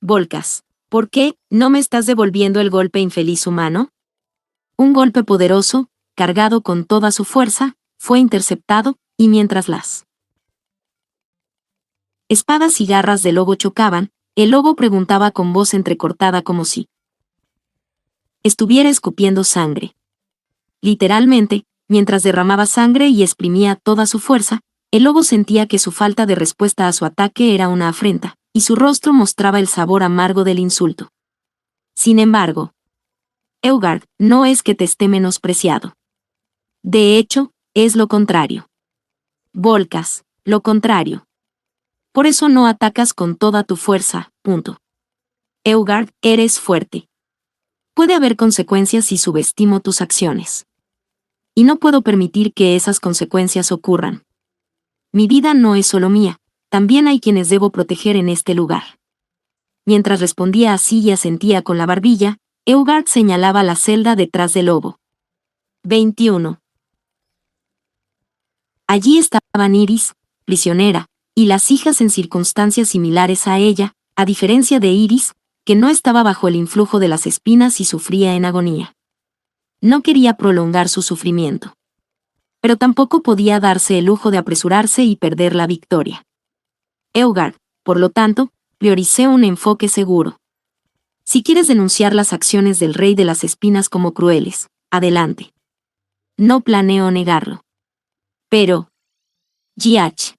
Volcas, ¿por qué no me estás devolviendo el golpe infeliz humano? Un golpe poderoso, cargado con toda su fuerza, fue interceptado, y mientras las espadas y garras del lobo chocaban, el lobo preguntaba con voz entrecortada como si estuviera escupiendo sangre. Literalmente, mientras derramaba sangre y exprimía toda su fuerza, el lobo sentía que su falta de respuesta a su ataque era una afrenta, y su rostro mostraba el sabor amargo del insulto. Sin embargo, Eugard, no es que te esté menospreciado. De hecho, es lo contrario. Volcas, lo contrario. Por eso no atacas con toda tu fuerza, punto. Eugard, eres fuerte. Puede haber consecuencias si subestimo tus acciones. Y no puedo permitir que esas consecuencias ocurran. Mi vida no es solo mía, también hay quienes debo proteger en este lugar. Mientras respondía así y asentía con la barbilla, Eugard señalaba la celda detrás del lobo. 21. Allí estaban Iris, prisionera, y las hijas en circunstancias similares a ella, a diferencia de Iris, que no estaba bajo el influjo de las espinas y sufría en agonía. No quería prolongar su sufrimiento. Pero tampoco podía darse el lujo de apresurarse y perder la victoria. Eugard, por lo tanto, prioricé un enfoque seguro. Si quieres denunciar las acciones del Rey de las Espinas como crueles, adelante. No planeo negarlo. Pero, G.H.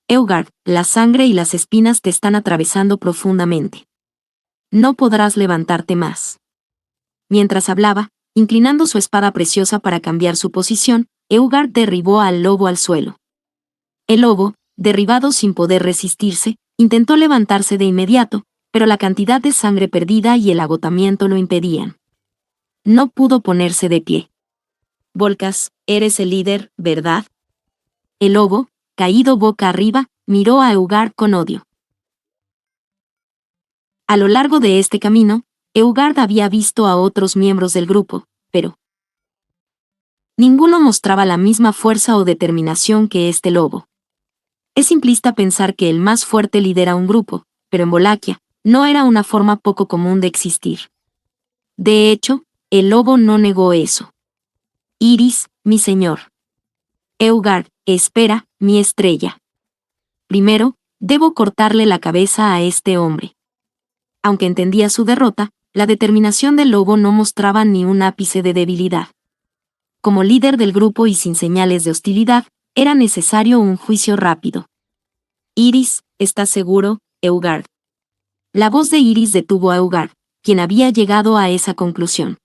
Eugard, la sangre y las espinas te están atravesando profundamente. No podrás levantarte más. Mientras hablaba, inclinando su espada preciosa para cambiar su posición, Eugard derribó al lobo al suelo. El lobo, derribado sin poder resistirse, intentó levantarse de inmediato, pero la cantidad de sangre perdida y el agotamiento lo impedían. No pudo ponerse de pie. Volcas, eres el líder, ¿verdad? El lobo, caído boca arriba, miró a Eugard con odio. A lo largo de este camino, Eugard había visto a otros miembros del grupo, pero ninguno mostraba la misma fuerza o determinación que este lobo. Es simplista pensar que el más fuerte lidera un grupo, pero en Wallachia, no era una forma poco común de existir. De hecho, el lobo no negó eso. Iris, mi señor. Eugard, espera, mi estrella. Primero, debo cortarle la cabeza a este hombre. Aunque entendía su derrota, la determinación del lobo no mostraba ni un ápice de debilidad. Como líder del grupo y sin señales de hostilidad, era necesario un juicio rápido. Iris, ¿estás seguro, Eugard? La voz de Iris detuvo a Eugard, quien había llegado a esa conclusión.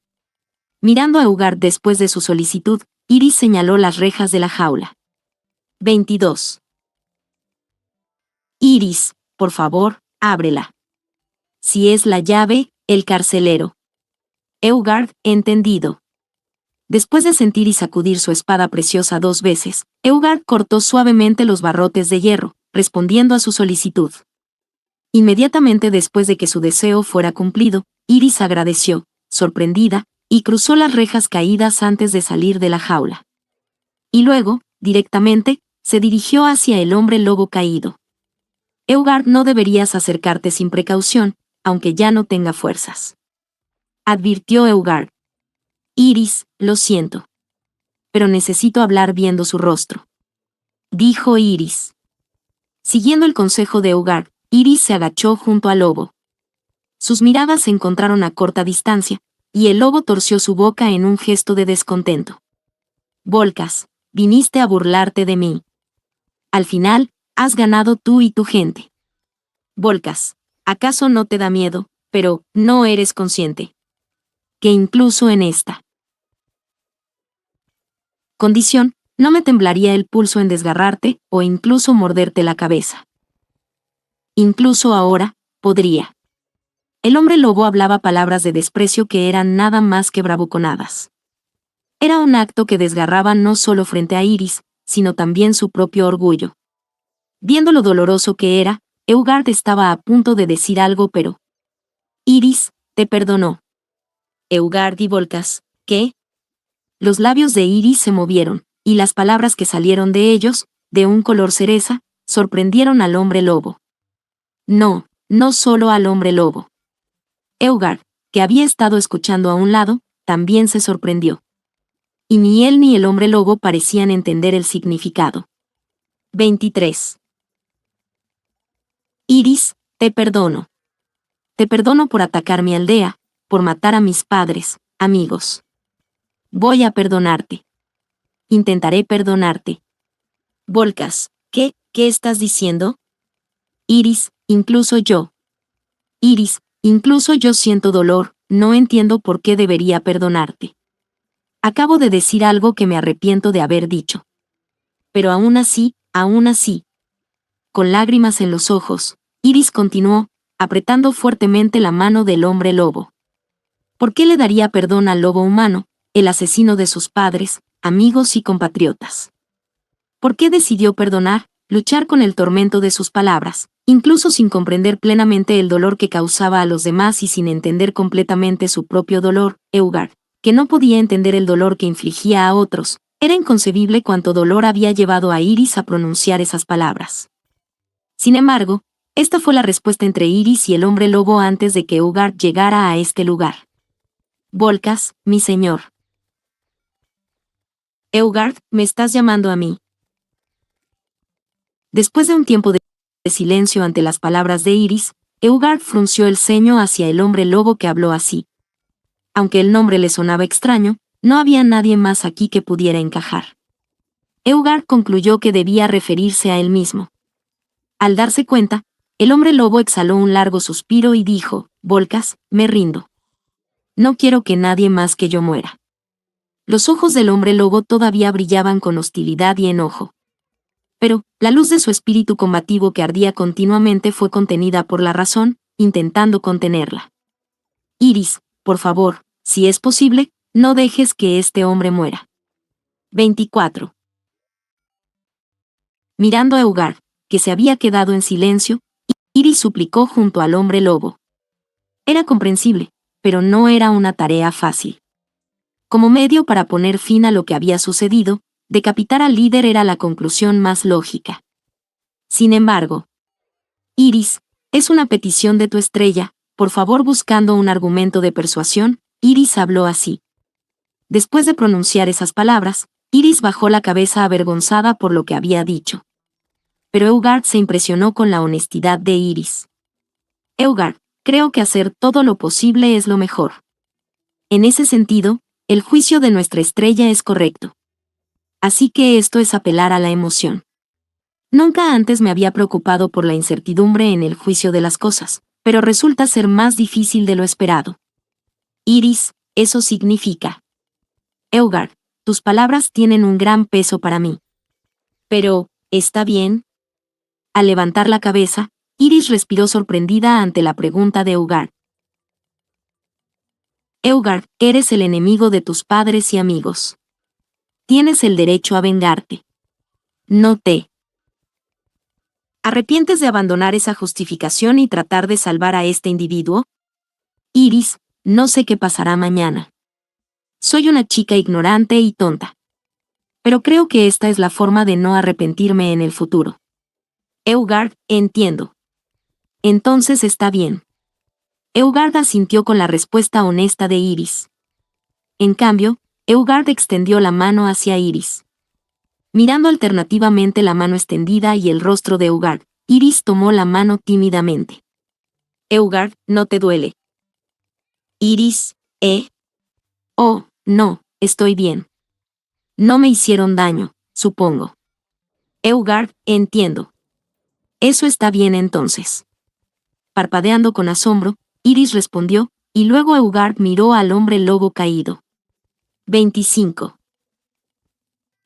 Mirando a Eugard después de su solicitud, Iris señaló las rejas de la jaula. 22. Iris, por favor, ábrela. si es la llave, el carcelero. Eugard, entendido. Después de sentir y sacudir su espada preciosa 2 veces, Eugard cortó suavemente los barrotes de hierro, respondiendo a su solicitud. Inmediatamente después de que su deseo fuera cumplido, Iris agradeció, sorprendida, y cruzó las rejas caídas antes de salir de la jaula. Y luego, directamente, se dirigió hacia el hombre lobo caído. Eugard, no deberías acercarte sin precaución, aunque ya no tenga fuerzas. Advirtió Eugard. Iris, lo siento. Pero necesito hablar viendo su rostro. Dijo Iris. Siguiendo el consejo de Eugard, Iris se agachó junto al lobo. Sus miradas se encontraron a corta distancia, y el lobo torció su boca en un gesto de descontento. Volcas, viniste a burlarte de mí. Al final, has ganado tú y tu gente. Volcas, ¿acaso no te da miedo, pero no eres consciente? Que incluso en esta condición, no me temblaría el pulso en desgarrarte o incluso morderte la cabeza. Incluso ahora, podría. El hombre lobo hablaba palabras de desprecio que eran nada más que bravuconadas. Era un acto que desgarraba no solo frente a Iris, sino también su propio orgullo. Viendo lo doloroso que era, Eugard estaba a punto de decir algo, pero Iris, te perdonó. Eugard y Volcas, ¿qué? Los labios de Iris se movieron, y las palabras que salieron de ellos, de un color cereza, sorprendieron al hombre lobo. No, no solo al hombre lobo. Eugard, que había estado escuchando a un lado, también se sorprendió. Y ni él ni el hombre lobo parecían entender el significado. 23. Iris, te perdono. Te perdono por atacar mi aldea, por matar a mis padres, amigos. Voy a perdonarte. Intentaré perdonarte. Volcas, ¿qué estás diciendo? Iris, incluso yo. Iris, incluso yo siento dolor, no entiendo por qué debería perdonarte. Acabo de decir algo que me arrepiento de haber dicho. Pero aún así, con lágrimas en los ojos, Iris continuó, apretando fuertemente la mano del hombre lobo. ¿Por qué le daría perdón al lobo humano, el asesino de sus padres, amigos y compatriotas? ¿Por qué decidió perdonar, luchar con el tormento de sus palabras, incluso sin comprender plenamente el dolor que causaba a los demás y sin entender completamente su propio dolor? Eugard, que no podía entender el dolor que infligía a otros, era inconcebible cuánto dolor había llevado a Iris a pronunciar esas palabras. Sin embargo, esta fue la respuesta entre Iris y el hombre lobo antes de que Eugard llegara a este lugar. Volcas, mi señor. Eugard, ¿me estás llamando a mí? Después de un tiempo de silencio ante las palabras de Iris, Eugard frunció el ceño hacia el hombre lobo que habló así. Aunque el nombre le sonaba extraño, no había nadie más aquí que pudiera encajar. Eugard concluyó que debía referirse a él mismo. Al darse cuenta, el hombre lobo exhaló un largo suspiro y dijo, Volcas, me rindo. No quiero que nadie más que yo muera. Los ojos del hombre lobo todavía brillaban con hostilidad y enojo. Pero, la luz de su espíritu combativo que ardía continuamente fue contenida por la razón, intentando contenerla. Iris, por favor, si es posible, no dejes que este hombre muera. 24. Mirando a Eugard, que se había quedado en silencio, Iris suplicó junto al hombre lobo. Era comprensible, pero no era una tarea fácil. Como medio para poner fin a lo que había sucedido, decapitar al líder era la conclusión más lógica. Sin embargo, Iris, es una petición de tu estrella, por favor. Buscando un argumento de persuasión, Iris habló así. Después de pronunciar esas palabras, Iris bajó la cabeza avergonzada por lo que había dicho. Pero Eugard se impresionó con la honestidad de Iris. Eugard, creo que hacer todo lo posible es lo mejor. En ese sentido, el juicio de nuestra estrella es correcto. Así que esto es apelar a la emoción. Nunca antes me había preocupado por la incertidumbre en el juicio de las cosas, pero resulta ser más difícil de lo esperado. Iris, eso significa. Eugard, tus palabras tienen un gran peso para mí. Pero, ¿está bien? Al levantar la cabeza, Iris respiró sorprendida ante la pregunta de Eugard. Eugard, eres el enemigo de tus padres y amigos. Tienes el derecho a vengarte. No te ¿arrepientes de abandonar esa justificación y tratar de salvar a este individuo? Iris, no sé qué pasará mañana. Soy una chica ignorante y tonta. Pero creo que esta es la forma de no arrepentirme en el futuro. Eugard, entiendo. Entonces está bien. Eugard asintió con la respuesta honesta de Iris. En cambio, Eugard extendió la mano hacia Iris. Mirando alternativamente la mano extendida y el rostro de Eugard, Iris tomó la mano tímidamente. Eugard, ¿no te duele? Iris, Oh, no, estoy bien. No me hicieron daño, supongo. Eugard, entiendo. Eso está bien entonces. Parpadeando con asombro, Iris respondió, y luego Eugard miró al hombre lobo caído. 25.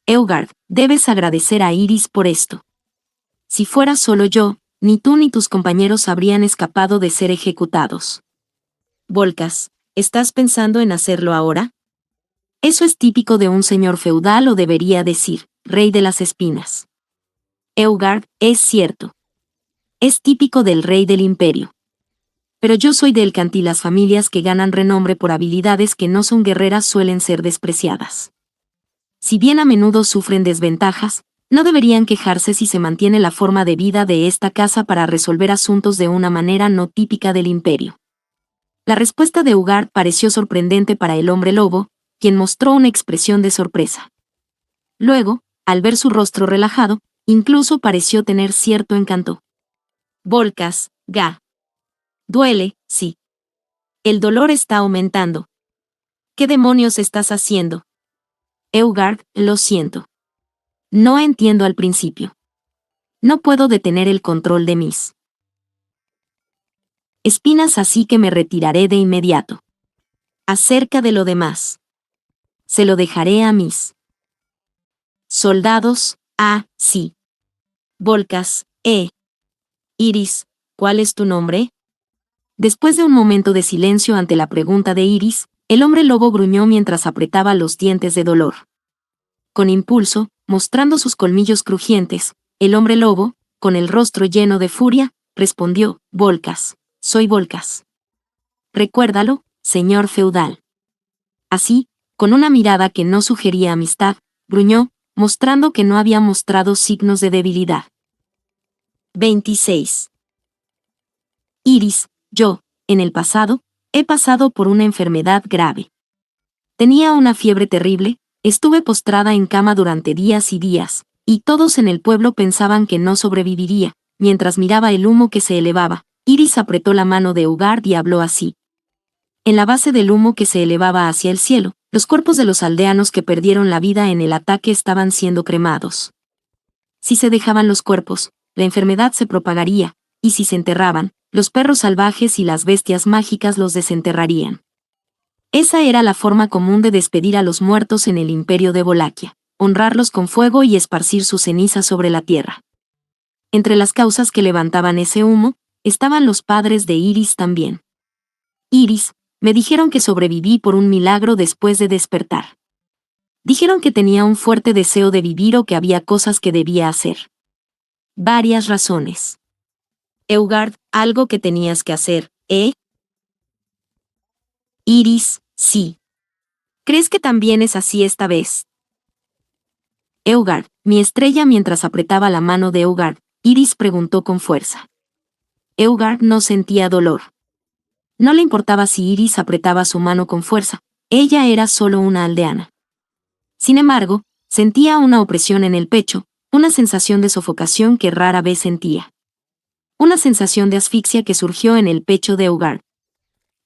Eugard, debes agradecer a Iris por esto. Si fuera solo yo, ni tú ni tus compañeros habrían escapado de ser ejecutados. Volkas, ¿estás pensando en hacerlo ahora? Eso es típico de un señor feudal, o debería decir, rey de las espinas. Eugard, es cierto. Es típico del rey del imperio. Pero yo soy del Canti, las familias que ganan renombre por habilidades que no son guerreras suelen ser despreciadas. Si bien a menudo sufren desventajas, no deberían quejarse si se mantiene la forma de vida de esta casa para resolver asuntos de una manera no típica del imperio. La respuesta de Eugard pareció sorprendente para el hombre lobo, quien mostró una expresión de sorpresa. Luego, al ver su rostro relajado, incluso pareció tener cierto encanto. Volkas, duele, sí. El dolor está aumentando. ¿Qué demonios estás haciendo? Eugard, lo siento. No entiendo al principio. No puedo detener el control de mis espinas, así que me retiraré de inmediato. Acerca de lo demás, se lo dejaré a mis soldados. Sí. Volkas, Iris, ¿cuál es tu nombre? Después de un momento de silencio ante la pregunta de Iris, el hombre lobo gruñó mientras apretaba los dientes de dolor. Con impulso, mostrando sus colmillos crujientes, el hombre lobo, con el rostro lleno de furia, respondió, Volkas, soy Volkas. Recuérdalo, señor feudal. Así, con una mirada que no sugería amistad, gruñó, mostrando que no había mostrado signos de debilidad. 26. Iris, yo, en el pasado, he pasado por una enfermedad grave. Tenía una fiebre terrible, estuve postrada en cama durante días y días, y todos en el pueblo pensaban que no sobreviviría. Mientras miraba el humo que se elevaba, Iris apretó la mano de Eugard y habló así. En la base del humo que se elevaba hacia el cielo, los cuerpos de los aldeanos que perdieron la vida en el ataque estaban siendo cremados. Si se dejaban los cuerpos, la enfermedad se propagaría, y si se enterraban, los perros salvajes y las bestias mágicas los desenterrarían. Esa era la forma común de despedir a los muertos en el imperio de Wallachia, honrarlos con fuego y esparcir sus cenizas sobre la tierra. Entre las causas que levantaban ese humo, estaban los padres de Iris también. Iris, me dijeron que sobreviví por un milagro después de despertar. Dijeron que tenía un fuerte deseo de vivir o que había cosas que debía hacer. Varias razones. Eugard, algo que tenías que hacer, Iris, sí. ¿Crees que también es así esta vez? Eugard, mi estrella. Mientras apretaba la mano de Eugard, Iris preguntó con fuerza. Eugard no sentía dolor. No le importaba si Iris apretaba su mano con fuerza, ella era solo una aldeana. Sin embargo, sentía una opresión en el pecho, una sensación de sofocación que rara vez sentía. Una sensación de asfixia que surgió en el pecho de Eugard.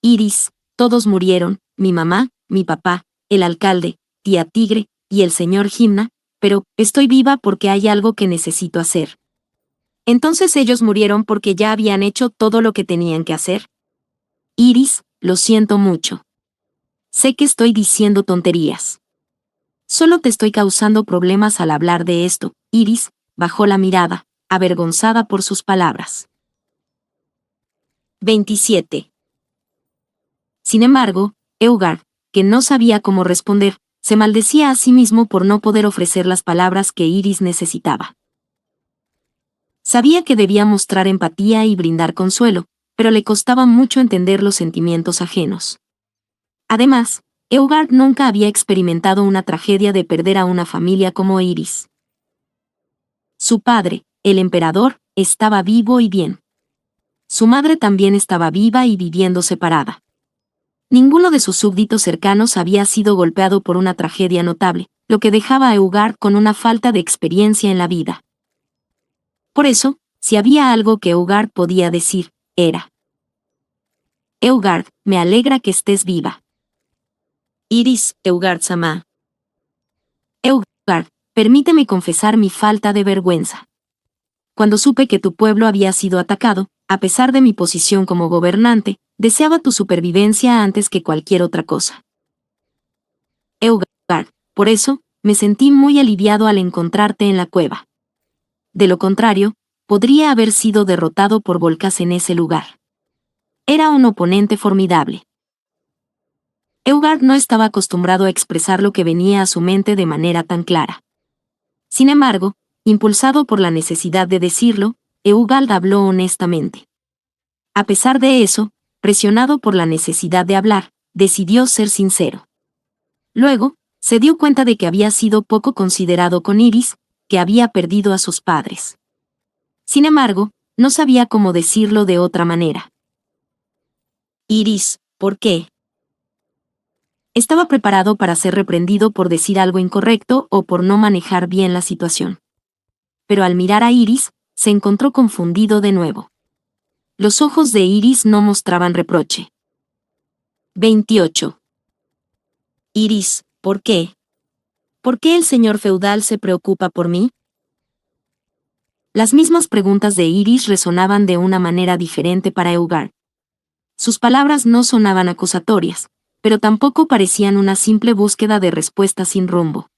Iris, todos murieron, mi mamá, mi papá, el alcalde, tía Tigre, y el señor Gimna, pero estoy viva porque hay algo que necesito hacer. Entonces ellos murieron porque ya habían hecho todo lo que tenían que hacer. Iris, lo siento mucho. Sé que estoy diciendo tonterías. Solo te estoy causando problemas al hablar de esto. Iris bajó la mirada, avergonzada por sus palabras. 27. Sin embargo, Eugard, que no sabía cómo responder, se maldecía a sí mismo por no poder ofrecer las palabras que Iris necesitaba. Sabía que debía mostrar empatía y brindar consuelo, pero le costaba mucho entender los sentimientos ajenos. Además, Eugard nunca había experimentado una tragedia de perder a una familia como Iris. Su padre, el emperador, estaba vivo y bien. Su madre también estaba viva y viviendo separada. Ninguno de sus súbditos cercanos había sido golpeado por una tragedia notable, lo que dejaba a Eugard con una falta de experiencia en la vida. Por eso, si había algo que Eugard podía decir, era: Eugard, me alegra que estés viva. Iris, Eugard-sama. Eugard, permíteme confesar mi falta de vergüenza. Cuando supe que tu pueblo había sido atacado, a pesar de mi posición como gobernante, deseaba tu supervivencia antes que cualquier otra cosa. Eugard, por eso, me sentí muy aliviado al encontrarte en la cueva. De lo contrario, podría haber sido derrotado por Volcas en ese lugar. Era un oponente formidable. Eugard no estaba acostumbrado a expresar lo que venía a su mente de manera tan clara. Sin embargo, impulsado por la necesidad de decirlo, Eugard habló honestamente. A pesar de eso, presionado por la necesidad de hablar, decidió ser sincero. Luego, se dio cuenta de que había sido poco considerado con Iris, que había perdido a sus padres. Sin embargo, no sabía cómo decirlo de otra manera. Iris, ¿por qué? Estaba preparado para ser reprendido por decir algo incorrecto o por no manejar bien la situación. Pero al mirar a Iris, se encontró confundido de nuevo. Los ojos de Iris no mostraban reproche. 28. Iris, ¿por qué? ¿Por qué el señor feudal se preocupa por mí? Las mismas preguntas de Iris resonaban de una manera diferente para Eugard. Sus palabras no sonaban acusatorias, pero tampoco parecían una simple búsqueda de respuesta sin rumbo.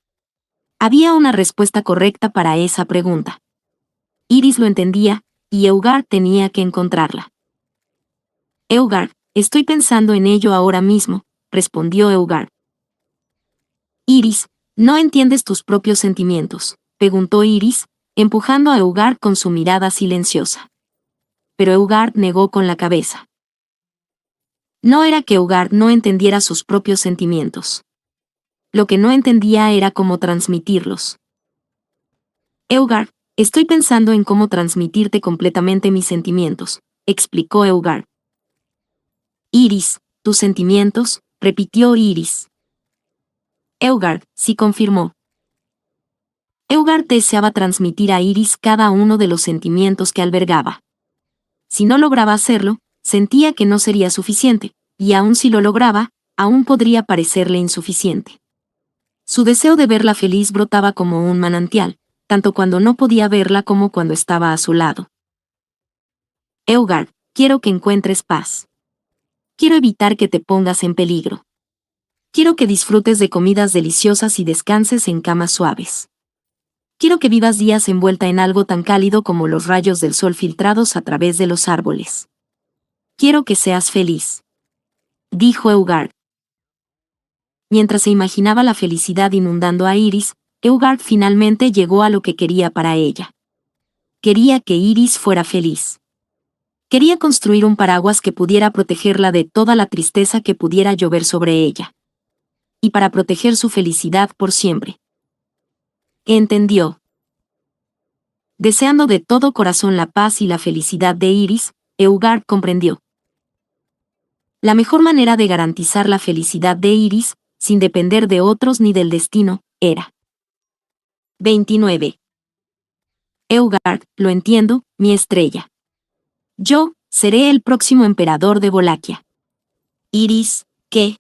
Había una respuesta correcta para esa pregunta. Iris lo entendía, y Eugard tenía que encontrarla. Eugard, estoy pensando en ello ahora mismo, respondió Eugard. Iris, ¿no entiendes tus propios sentimientos?, preguntó Iris, empujando a Eugard con su mirada silenciosa. Pero Eugard negó con la cabeza. No era que Eugard no entendiera sus propios sentimientos. Lo que no entendía era cómo transmitirlos. Eugard, estoy pensando en cómo transmitirte completamente mis sentimientos, explicó Eugard. Iris, ¿tus sentimientos?, repitió Iris. Eugard, sí, confirmó. Eugard deseaba transmitir a Iris cada uno de los sentimientos que albergaba. Si no lograba hacerlo, sentía que no sería suficiente, y aun si lo lograba, aún podría parecerle insuficiente. Su deseo de verla feliz brotaba como un manantial, tanto cuando no podía verla como cuando estaba a su lado. Eugard, quiero que encuentres paz. Quiero evitar que te pongas en peligro. Quiero que disfrutes de comidas deliciosas y descanses en camas suaves. Quiero que vivas días envuelta en algo tan cálido como los rayos del sol filtrados a través de los árboles. Quiero que seas feliz, dijo Eugard. Mientras se imaginaba la felicidad inundando a Iris, Eugard finalmente llegó a lo que quería para ella. Quería que Iris fuera feliz. Quería construir un paraguas que pudiera protegerla de toda la tristeza que pudiera llover sobre ella. Y para proteger su felicidad por siempre. Entendió. Deseando de todo corazón la paz y la felicidad de Iris, Eugard comprendió. La mejor manera de garantizar la felicidad de Iris, sin depender de otros ni del destino, era. 29. Eugard, lo entiendo, mi estrella. Yo, seré el próximo emperador de Wallachia. Iris, ¿qué?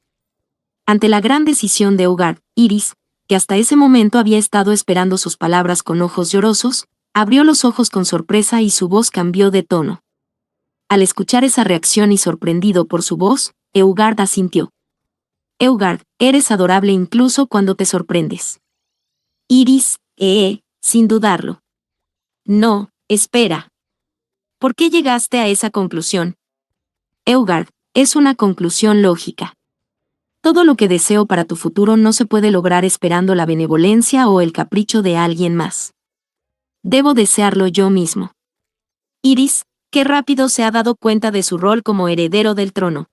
Ante la gran decisión de Eugard, Iris, que hasta ese momento había estado esperando sus palabras con ojos llorosos, abrió los ojos con sorpresa y su voz cambió de tono. Al escuchar esa reacción y sorprendido por su voz, Eugard asintió. Eugard, eres adorable incluso cuando te sorprendes. Iris, sin dudarlo. No, espera. ¿Por qué llegaste a esa conclusión? Eugard, es una conclusión lógica. Todo lo que deseo para tu futuro no se puede lograr esperando la benevolencia o el capricho de alguien más. Debo desearlo yo mismo. Iris, qué rápido se ha dado cuenta de su rol como heredero del trono.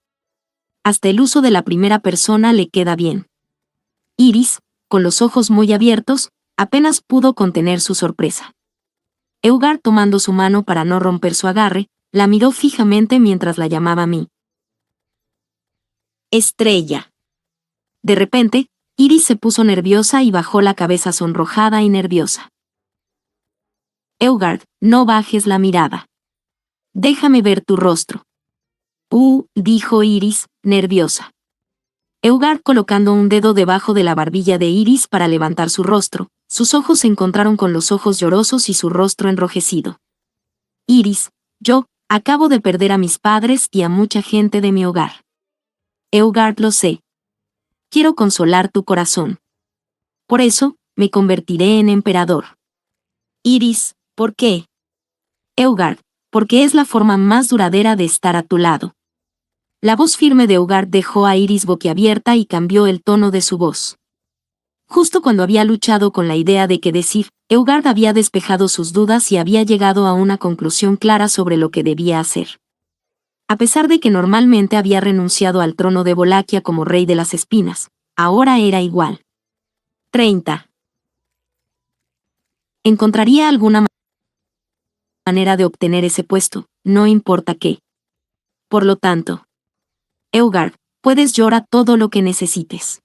Hasta el uso de la primera persona le queda bien. Iris, con los ojos muy abiertos, apenas pudo contener su sorpresa. Eugard, tomando su mano para no romper su agarre, la miró fijamente mientras la llamaba mi estrella. De repente, Iris se puso nerviosa y bajó la cabeza sonrojada y nerviosa. Eugard, no bajes la mirada. Déjame ver tu rostro. Dijo Iris, nerviosa. Eugard, colocando un dedo debajo de la barbilla de Iris para levantar su rostro, sus ojos se encontraron con los ojos llorosos y su rostro enrojecido. Iris, yo acabo de perder a mis padres y a mucha gente de mi hogar. Eugard, lo sé. Quiero consolar tu corazón. Por eso, me convertiré en emperador. Iris, ¿por qué? Eugard, porque es la forma más duradera de estar a tu lado. La voz firme de Eugard dejó a Iris boquiabierta y cambió el tono de su voz. Justo cuando había luchado con la idea de qué decir, Eugard había despejado sus dudas y había llegado a una conclusión clara sobre lo que debía hacer. A pesar de que normalmente había renunciado al trono de Wallachia como rey de las espinas, ahora era igual. 30. Encontraría alguna manera de obtener ese puesto, no importa qué. Por lo tanto, Eugard, puedes llorar todo lo que necesites.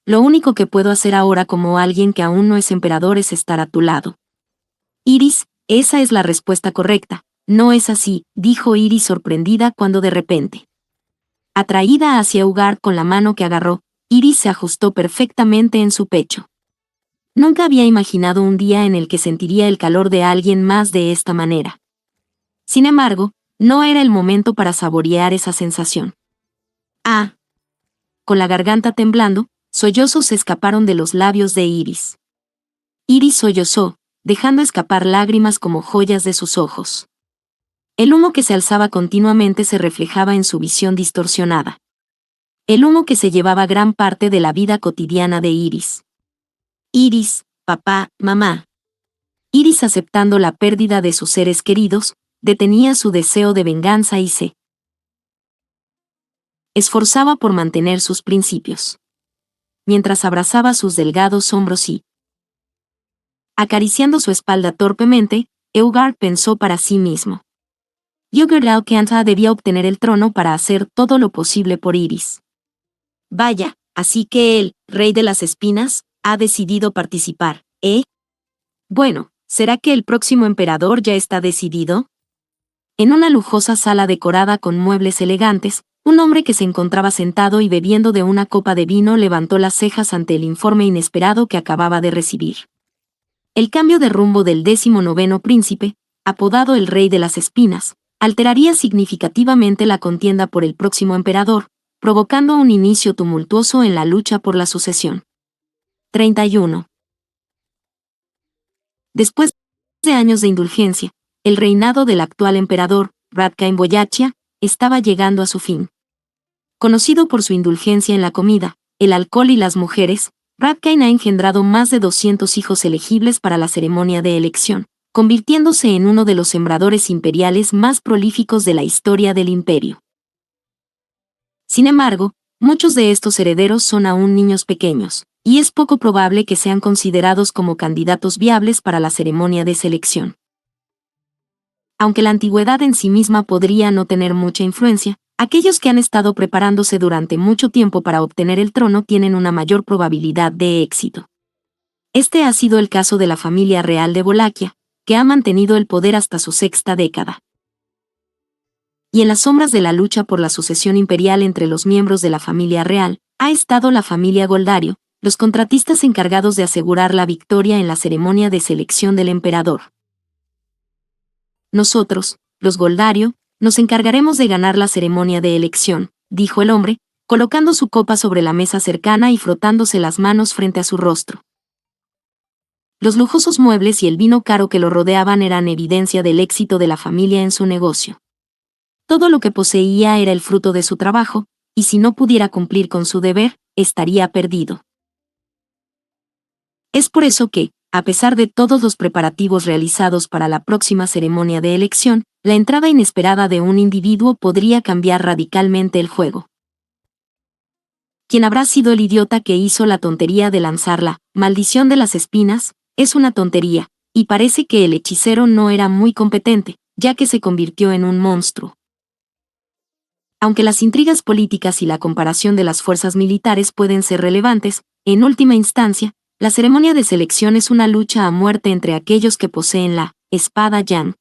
Lo único que puedo hacer ahora como alguien que aún no es emperador es estar a tu lado. Iris, esa es la respuesta correcta. No es así, dijo Iris sorprendida cuando de repente. Atraída hacia Eugard con la mano que agarró, Iris se ajustó perfectamente en su pecho. Nunca había imaginado un día en el que sentiría el calor de alguien más de esta manera. Sin embargo, no era el momento para saborear esa sensación. Con la garganta temblando, sollozos se escaparon de los labios de Iris. Iris sollozó, dejando escapar lágrimas como joyas de sus ojos. El humo que se alzaba continuamente se reflejaba en su visión distorsionada. El humo que se llevaba gran parte de la vida cotidiana de Iris. Iris, papá, mamá. Iris, aceptando la pérdida de sus seres queridos, detenía su deseo de venganza y se esforzaba por mantener sus principios. Mientras abrazaba sus delgados hombros y acariciando su espalda torpemente, Eugard pensó para sí mismo. Eugard Alcantara debía obtener el trono para hacer todo lo posible por Iris. Vaya, así que el rey de las espinas ha decidido participar, ¿eh? Bueno, ¿será que el próximo emperador ya está decidido? En una lujosa sala decorada con muebles elegantes, un hombre que se encontraba sentado y bebiendo de una copa de vino levantó las cejas ante el informe inesperado que acababa de recibir. El cambio de rumbo del 19º príncipe, apodado el Rey de las Espinas, alteraría significativamente la contienda por el próximo emperador, provocando un inicio tumultuoso en la lucha por la sucesión. 31. Después de años de indulgencia, el reinado del actual emperador, Radkain Wallachia, estaba llegando a su fin. Conocido por su indulgencia en la comida, el alcohol y las mujeres, Radkain ha engendrado más de 200 hijos elegibles para la ceremonia de elección, convirtiéndose en uno de los sembradores imperiales más prolíficos de la historia del imperio. Sin embargo, muchos de estos herederos son aún niños pequeños, y es poco probable que sean considerados como candidatos viables para la ceremonia de selección. Aunque la antigüedad en sí misma podría no tener mucha influencia, aquellos que han estado preparándose durante mucho tiempo para obtener el trono tienen una mayor probabilidad de éxito. Este ha sido el caso de la familia real de Wallachia, que ha mantenido el poder hasta su sexta década. Y en las sombras de la lucha por la sucesión imperial entre los miembros de la familia real, ha estado la familia Goldario, los contratistas encargados de asegurar la victoria en la ceremonia de selección del emperador. Nosotros, los Goldario, nos encargaremos de ganar la ceremonia de elección, dijo el hombre, colocando su copa sobre la mesa cercana y frotándose las manos frente a su rostro. Los lujosos muebles y el vino caro que lo rodeaban eran evidencia del éxito de la familia en su negocio. Todo lo que poseía era el fruto de su trabajo, y si no pudiera cumplir con su deber, estaría perdido. Es por eso que, a pesar de todos los preparativos realizados para la próxima ceremonia de elección, la entrada inesperada de un individuo podría cambiar radicalmente el juego. ¿Quién habrá sido el idiota que hizo la tontería de lanzar la maldición de las espinas? Es una tontería, y parece que el hechicero no era muy competente, ya que se convirtió en un monstruo. Aunque las intrigas políticas y la comparación de las fuerzas militares pueden ser relevantes, en última instancia, la ceremonia de selección es una lucha a muerte entre aquellos que poseen la espada Yan.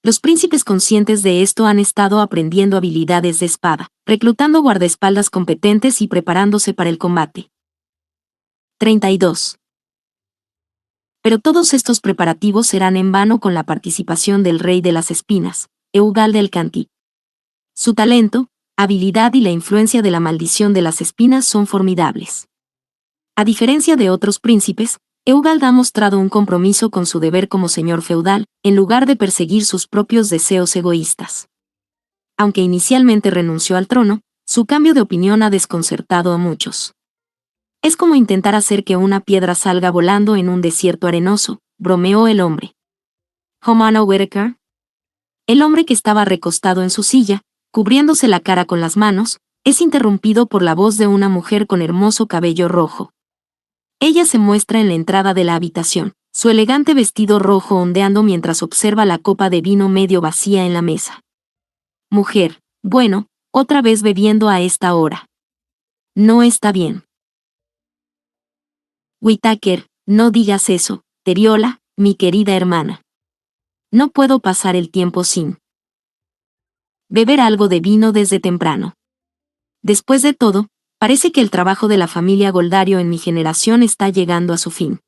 Los príncipes conscientes de esto han estado aprendiendo habilidades de espada, reclutando guardaespaldas competentes y preparándose para el combate. 32. Pero todos estos preparativos serán en vano con la participación del rey de las espinas, Eugal del Canti. Su talento, habilidad y la influencia de la maldición de las espinas son formidables. A diferencia de otros príncipes, Eugald ha mostrado un compromiso con su deber como señor feudal, en lugar de perseguir sus propios deseos egoístas. Aunque inicialmente renunció al trono, su cambio de opinión ha desconcertado a muchos. Es como intentar hacer que una piedra salga volando en un desierto arenoso, bromeó el hombre. Homano Whittaker. El hombre que estaba recostado en su silla, cubriéndose la cara con las manos, es interrumpido por la voz de una mujer con hermoso cabello rojo. Ella se muestra en la entrada de la habitación, su elegante vestido rojo ondeando mientras observa la copa de vino medio vacía en la mesa. Mujer, bueno, otra vez bebiendo a esta hora. No está bien. Whittaker, no digas eso, Teriola, mi querida hermana. No puedo pasar el tiempo sin beber algo de vino desde temprano. Después de todo, parece que el trabajo de la familia Goldario en mi generación está llegando a su fin.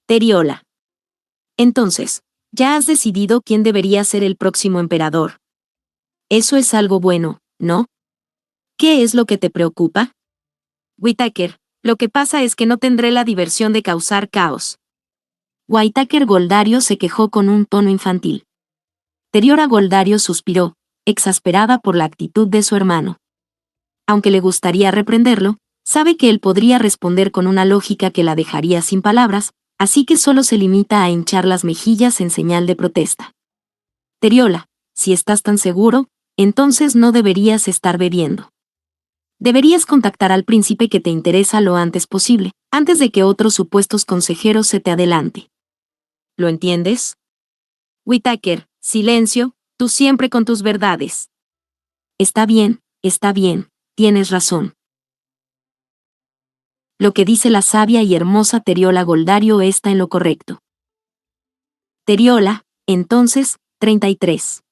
Teriola. Entonces, ¿ya has decidido quién debería ser el próximo emperador? Eso es algo bueno, ¿no? ¿Qué es lo que te preocupa? Whittaker, lo que pasa es que no tendré la diversión de causar caos. Whittaker Goldario se quejó con un tono infantil. Teriora Goldario suspiró, exasperada por la actitud de su hermano. Aunque le gustaría reprenderlo, sabe que él podría responder con una lógica que la dejaría sin palabras, así que solo se limita a hinchar las mejillas en señal de protesta. Teriola, si estás tan seguro, entonces no deberías estar bebiendo. Deberías contactar al príncipe que te interesa lo antes posible, antes de que otros supuestos consejeros se te adelante. ¿Lo entiendes? Whittaker, silencio, tú siempre con tus verdades. Está bien, tienes razón. Lo que dice la sabia y hermosa Teriola Goldario está en lo correcto. Teriola, entonces, 33.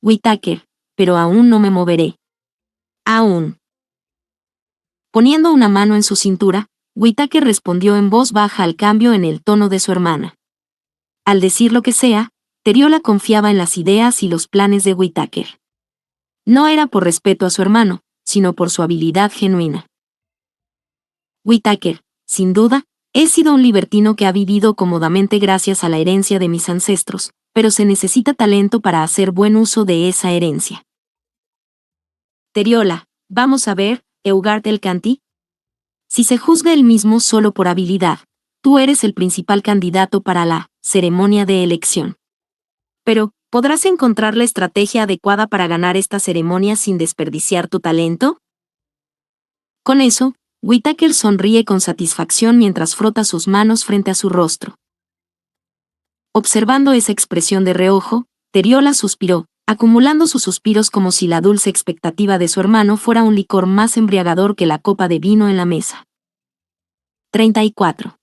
Whittaker, pero aún no me moveré. Aún. Poniendo una mano en su cintura, Whittaker respondió en voz baja al cambio en el tono de su hermana. Al decir lo que sea, Teriola confiaba en las ideas y los planes de Whittaker. No era por respeto a su hermano, sino por su habilidad genuina. Whittaker, sin duda, he sido un libertino que ha vivido cómodamente gracias a la herencia de mis ancestros, pero se necesita talento para hacer buen uso de esa herencia. Teriola, vamos a ver, Eugard el Canti. Si se juzga él mismo solo por habilidad, tú eres el principal candidato para la ceremonia de elección. Pero, ¿podrás encontrar la estrategia adecuada para ganar esta ceremonia sin desperdiciar tu talento? Con eso, Whittaker sonríe con satisfacción mientras frota sus manos frente a su rostro. Observando esa expresión de reojo, Teriola suspiró, acumulando sus suspiros como si la dulce expectativa de su hermano fuera un licor más embriagador que la copa de vino en la mesa. 34.